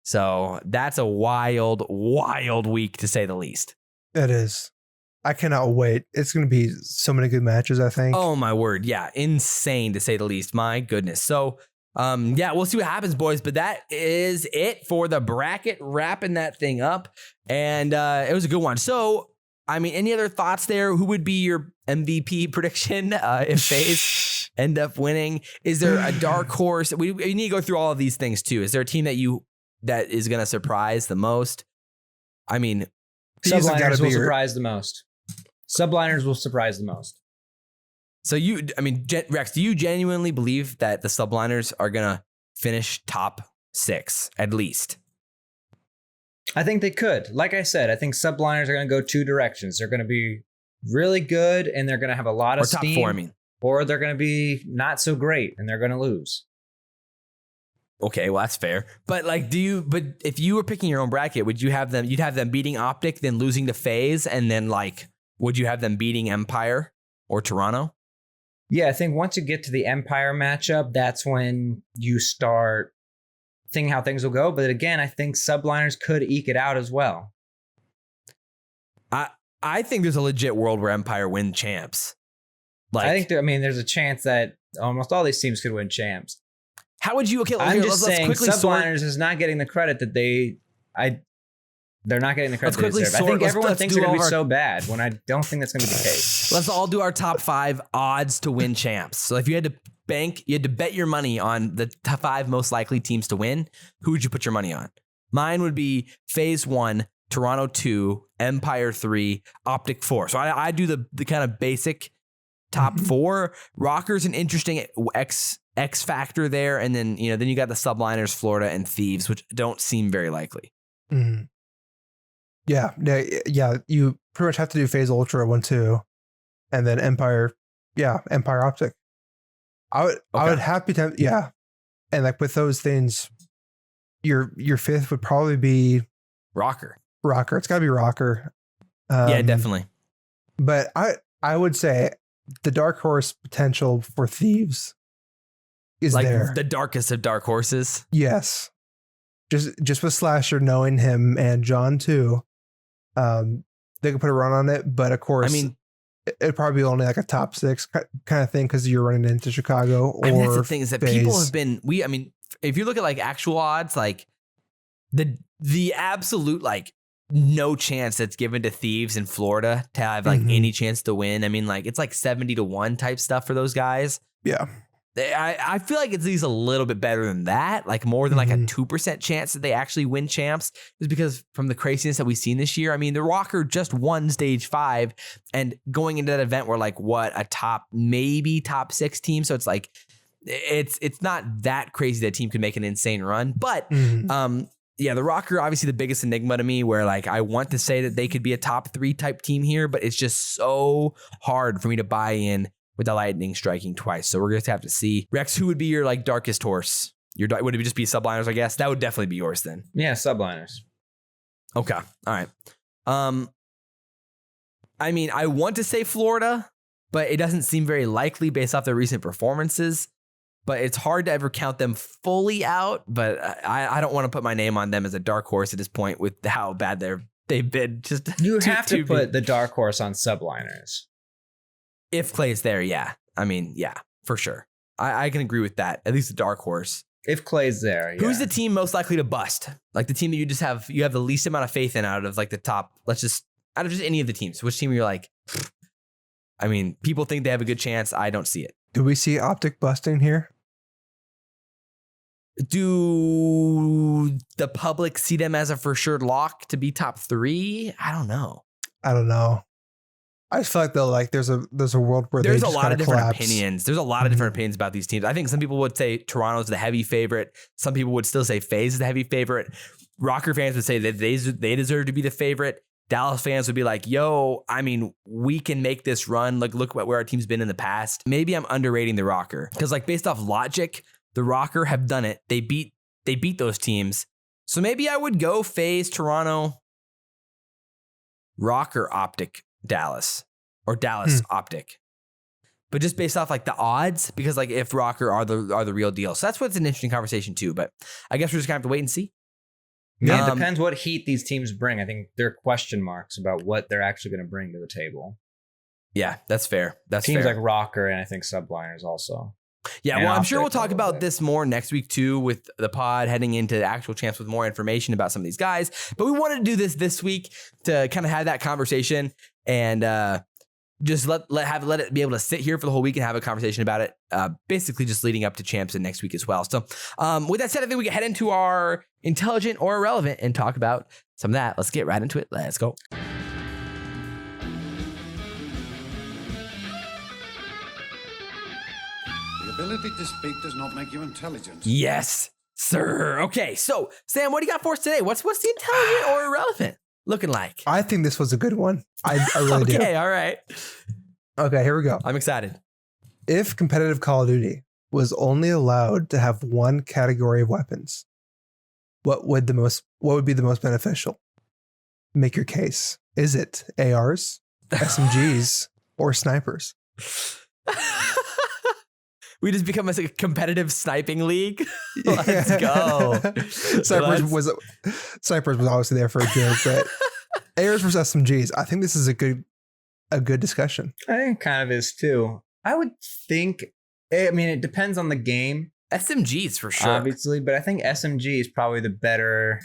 So that's a wild, wild week to say the least. It is. I cannot wait. It's going to be so many good matches, I think. Oh my word. Yeah. Insane to say the least. My goodness. So we'll see what happens, boys. But that is it for the bracket, wrapping that thing up. And it was a good one. So, I mean, any other thoughts there? Who would be your MVP prediction if FaZe end up winning? Is there a dark horse? We need to go through all of these things too. Is there a team that is going to surprise the most? I mean, Subliners will surprise the most. Subliners will surprise the most. So Rex, do you genuinely believe that the Subliners are going to finish top 6 at least? I think they could. Like I said, I think Subliners are going to go 2 directions. They're going to be really good and they're going to have a lot of steam. Top 4, I mean. Or they're going to be not so great and they're going to lose. Okay, well that's fair. But if you were picking your own bracket, you'd have them beating OpTic, then losing to FaZe, and then would you have them beating Empire or Toronto? Yeah, I think once you get to the Empire matchup, that's when you start thinking how things will go. But again, I think Subliners could eke it out as well. I think there's a legit world where Empire win champs. I think there's a chance that almost all these teams could win champs. How would you? Okay, I'm just saying Subliners is not getting the credit that they're not getting the credit they deserve. I think everyone thinks they're going to be so bad when I don't think that's going to be the case. Let's all do our top 5 odds to win champs. So if you had to bet your money on the top 5 most likely teams to win, who would you put your money on? Mine would be FaZe 1, Toronto 2, Empire 3, OpTic 4. So I do the kind of basic top 4. Rokkr's an interesting X factor there. And then, then you got the Subliners, Florida, and Thieves, which don't seem very likely. Mm-hmm. Yeah. You pretty much have to do FaZe Ultra 1-2. and then Empire OpTic. I would happy to, yeah. And like with those things, your fifth would probably be Rokkr. It's got to be Rokkr. Yeah, definitely. But I would say the dark horse potential for Thieves is like there. The darkest of dark horses. Yes. Just with Slasher knowing him and John too, they could put a run on it. But of course, I mean, it'd probably be only like a top 6 kind of thing because you're running into Chicago. Or that's the thing is that FaZe. people have been. I mean, if you look at like actual odds, like the absolute like no chance that's given to Thieves in Florida to have like any chance to win. I mean, like it's like 70-1 type stuff for those guys. Yeah. I feel like it's at least a little bit better than that, like more than like a 2% chance that they actually win champs, is because from the craziness that we've seen this year. I mean, the Rokkr just won stage 5 and going into that event we're like, what, a maybe top 6 team. So it's like, it's not that crazy that team could make an insane run, but yeah, the Rokkr obviously the biggest enigma to me, where like I want to say that they could be a top 3 type team here, but it's just so hard for me to buy in with the lightning striking twice. So we're going to have to see. Rex, who would be your like darkest horse? Would it just be subliners, I guess? That would definitely be yours then. Yeah, subliners. Okay. All right. I mean, I want to say Florida, but it doesn't seem very likely based off their recent performances. But it's hard to ever count them fully out. But I don't want to put my name on them as a dark horse at this point with how bad they've been. Just you have to put the dark horse on subliners. If Clay's there, yeah. I mean, yeah, for sure. I can agree with that. At least the dark horse. If Clay's there, yeah. Who's the team most likely to bust? Like the team that you have the least amount of faith in out of like the top, out of just any of the teams. Which team you're like, I mean, people think they have a good chance. I don't see it. Do we see OpTic busting here? Do the public see them as a for sure lock to be top 3? I don't know. I just feel like though, like there's a world where there's they a just lot of different collapse. opinions. There's a lot of different opinions about these teams. I think some people would say Toronto's the heavy favorite. Some people would still say FaZe is the heavy favorite. Rokkr fans would say that they deserve to be the favorite. Dallas fans would be like, yo, I mean, we can make this run. Like, look where our team's been in the past. Maybe I'm underrating the Rokkr because like based off logic, the Rokkr have done it. They beat those teams. So maybe I would go FaZe, Toronto, Rokkr, OpTic, Dallas, or Dallas, OpTic. But just based off like the odds, because like if Rokkr are the real deal. So that's what's an interesting conversation too. But I guess we're just gonna have to wait and see. Yeah, it depends what heat these teams bring. I think there are question marks about what they're actually going to bring to the table. Yeah, that's fair. Teams like Rokkr and I think subliners also. Yeah, well, I'm sure we'll talk about this more next week too with the pod heading into actual champs with more information about some of these guys. But we wanted to do this week to kind of have that conversation and just let it be able to sit here for the whole week and have a conversation about it. Basically just leading up to champs and next week as well. So with that said, I think we can head into our intelligent or irrelevant and talk about some of that. Let's get right into it. Let's go. The ability to speak does not make you intelligent. Yes, sir. Okay, so Sam, what do you got for us today? What's the intelligent or irrelevant looking like? I think this was a good one. I really do. Okay, all right. Okay, here we go. I'm excited. If competitive Call of Duty was only allowed to have one category of weapons, what would be the most beneficial? Make your case. Is it ARs, SMGs, or snipers? We just become a competitive sniping league. Let's go. Snipers was obviously there for a joke, but ARs versus SMGs. I think this is a good discussion. I think it kind of is too. I would think. I mean, it depends on the game. SMGs for sure, obviously, but I think SMG is probably the better,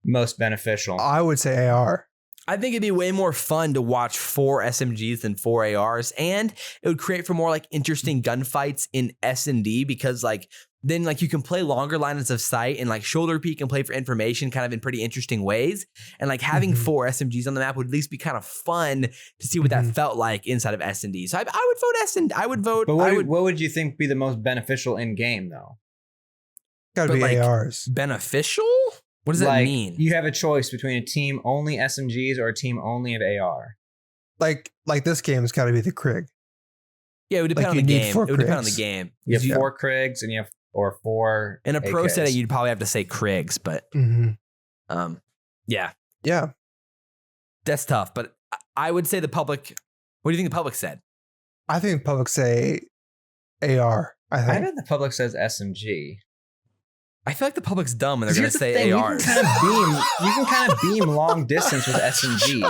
most beneficial. I would say AR. I think it'd be way more fun to watch 4 SMGs than 4 ARs, and it would create for more like interesting gunfights in S&D because like then like you can play longer lines of sight and like shoulder peek and play for information kind of in pretty interesting ways. And like having 4 SMGs on the map would at least be kind of fun to see what that felt like inside of S&D. So I would vote S&D. I would vote. But what would you think be the most beneficial in game though? Gotta be like, ARs. Beneficial? What does that mean? You have a choice between a team only SMGs or a team only of AR. like this game's got to be the Krig. Yeah, it would depend Like, on the you need game. It 4 would depend on the Krigs. game. You have You- 4 Krigs and you have 4 in a pro AKs. setting, you'd probably have to say Krigs, but yeah, Yeah. that's tough. But I would say the public. What do you think the public said? I think public say AR. I I think. bet the public says SMG. I feel like the public's dumb and they're going to Here's the say thing, ARs. You can kind of beam long distance with SMG.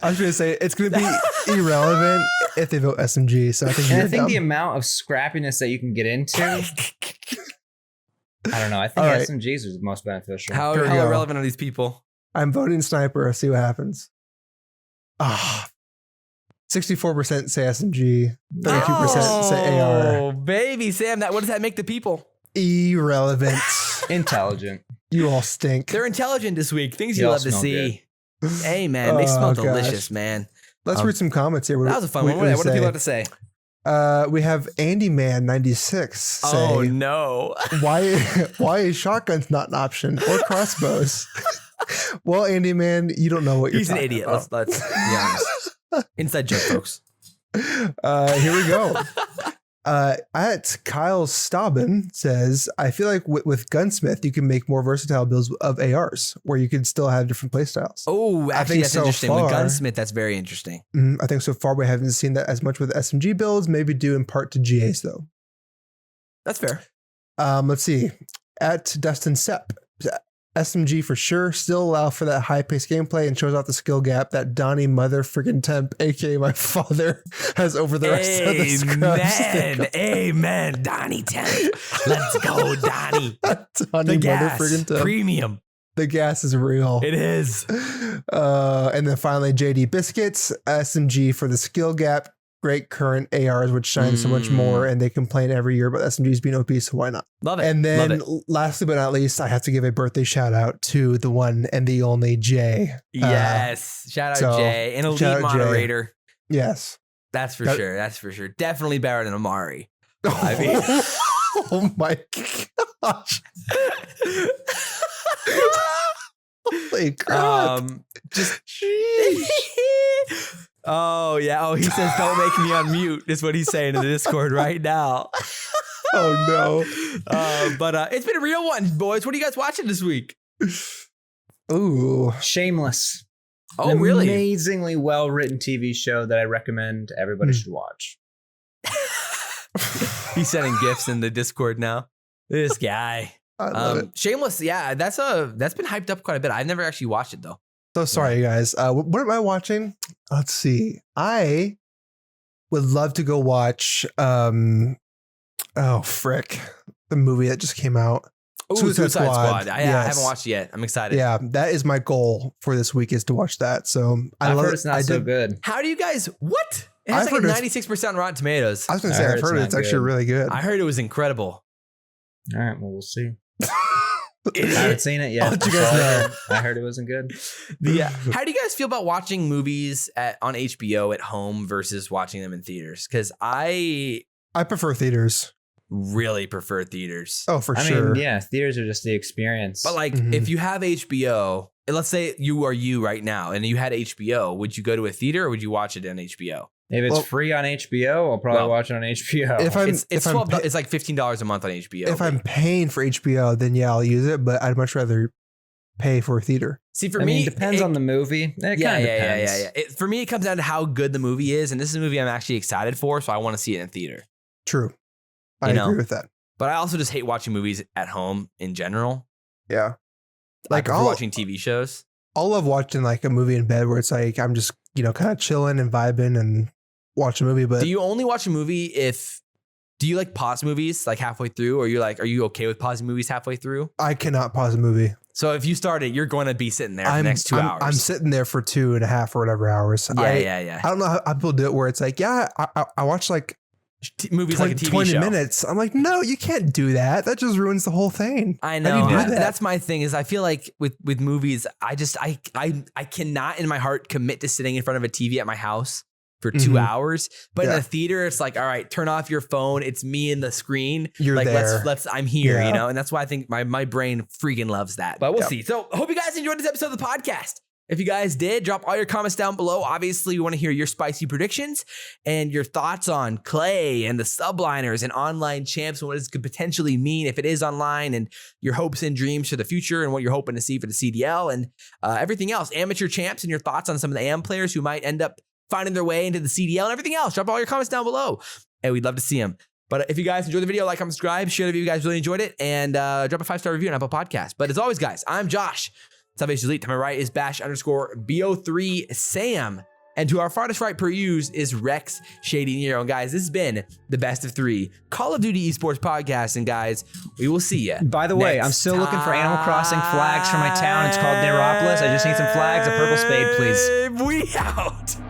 I was going to say it's going to be irrelevant if they vote SMG. So I think And you're I think dumb. the amount of scrappiness that you can get into, I don't know. I think All right. SMGs are the most beneficial. How Here we go. irrelevant are these people? I'm voting sniper. See what happens. 64% say SMG. 32% say AR. Oh, baby Sam, what does that make the people? Irrelevant. Intelligent. You all stink. They're intelligent this week. Things They you all love to smell see. Hey, man, they Oh, smell gosh. delicious, man. Let's read some comments here. That was a fun one. What do people have to say? We have AndyMan96 say, Oh, no. why is shotguns not an option or crossbows? Well, Andy Man, you don't know what you're He's an talking idiot. about. Let's be honest. Inside joke, folks. Here we go. At Kyle Staubin says, I feel like with Gunsmith, you can make more versatile builds of ARs where you can still have different playstyles. Oh, actually, think that's so interesting. far- With Gunsmith, that's very interesting. I think so far we haven't seen that as much with SMG builds, maybe due in part to GAs though. That's fair. Let's see. At Dustin Sepp, SMG for sure still allow for that high-paced gameplay and shows off the skill gap that Donnie mother friggin' temp, aka my father, has over the rest of the scrubs. Amen. Donnie Temp. Let's go, Donnie. Donnie The mother gas. friggin' temp. Premium. The gas is real. It is. And then finally, JD Biscuits, SMG for the skill gap. Great current ARs, which shine so much more, and they complain every year about SMGs being OP, so why not? Love it. And then, Love it. lastly but not least, I have to give a birthday shout out to the one and the only Jay. Yes. Shout out so, Jay. An elite shout out Jay. moderator. Yes. That's for That- sure. That's for sure. Definitely better than Amari. I mean, Oh my gosh. Holy crap. just. Sheesh. Oh yeah. Oh, he says, "Don't make me on mute." Is what he's saying in the Discord right now. Oh no. But it's been a real one, boys. What are you guys watching this week? Ooh. Shameless. Oh, An really? Amazingly well-written TV show that I recommend everybody should watch. He's sending gifts in the Discord now. This guy. I love it. Shameless. Yeah, that's been hyped up quite a bit. I've never actually watched it though. So sorry, you guys. What am I watching? Let's see. I would love to go watch the movie that just came out. Ooh, Suicide Squad. I haven't watched it yet. I'm excited. Yeah, that is my goal for this week is to watch that. So I've love heard it. it's not I so did- good. How do you guys? What? It has I've like a heard it's- 96% on Rotten Tomatoes. I was going to I say, heard I've heard it's it's not actually good. really good. I heard it was incredible. All right, well, we'll see. I Idiot. haven't seen it yet. I'll let you guys know. I heard it wasn't good. How do you guys feel about watching movies on HBO at home versus watching them in theaters? Because I I prefer theaters. really prefer theaters. Oh, for I sure. mean, yeah, theaters are just the experience. But like, Mhm. if you have HBO, and let's say you are you right now, and you had HBO, would you go to a theater or would you watch it on HBO? if it's well- free on HBO, I'll probably Well, watch it on HBO. If I'm It's if I'm $12. pa- It's like $15 a month on HBO. if I'm paying for HBO, then yeah, I'll use it. But I'd much rather pay for a theater. see for I me, mean, it depends on the movie. It yeah. kinda depends. For me, it comes down to how good the movie is, and this is a movie I'm actually excited for, so I want to see it in theater. True. I You know? agree with that. But I also just hate watching movies at home in general. Yeah. I Like prefer I'll watching TV shows. love watching like a movie in bed where it's like I'm just, kind of chilling and vibing and watch a movie. But Do you only watch a movie do you like pause movies like halfway through, or are you okay with pausing movies halfway through? I cannot pause a movie. So if you start it, you're going to be sitting there for the next 2 hours. I'm sitting there for 2.5 or whatever hours. yeah. I don't know how people do it where it's like, yeah, I watch like Movies 20, like a TV 20 show. minutes. I'm like, no, you can't do that. That just ruins the whole thing. I How do know. you do that? That's my thing. Is I feel like with movies, I cannot in my heart commit to sitting in front of a TV at my house for 2 Mhm. hours. But in Yeah. a theater, it's like, all right, turn off your phone. It's me and the screen. You're like there. let's I'm here, Yeah. And that's why I think my brain freaking loves that. But we'll Yep. see. So I hope you guys enjoyed this episode of the podcast. If you guys did, drop all your comments down below. Obviously, we want to hear your spicy predictions and your thoughts on Clay and the subliners and online champs and what this could potentially mean if it is online, and your hopes and dreams for the future and what you're hoping to see for the CDL and everything else. Amateur champs and your thoughts on some of the AM players who might end up finding their way into the CDL and everything else. Drop all your comments down below, and we'd love to see them. But if you guys enjoyed the video, like, comment, subscribe, share the video if you guys really enjoyed it, and drop a 5-star review on Apple Podcasts. But as always, guys, I'm Josh, SalvationsElite. To my right is Bash_Bo3 Sam. And to our farthest right per use is Rex Shady Nero. And guys, this has been the best of 3 Call of Duty Esports podcast. And guys, we will see you. By the way, I'm still looking for Animal Crossing flags for my town. It's called Neropolis. I just need some flags, a purple spade, please. We out.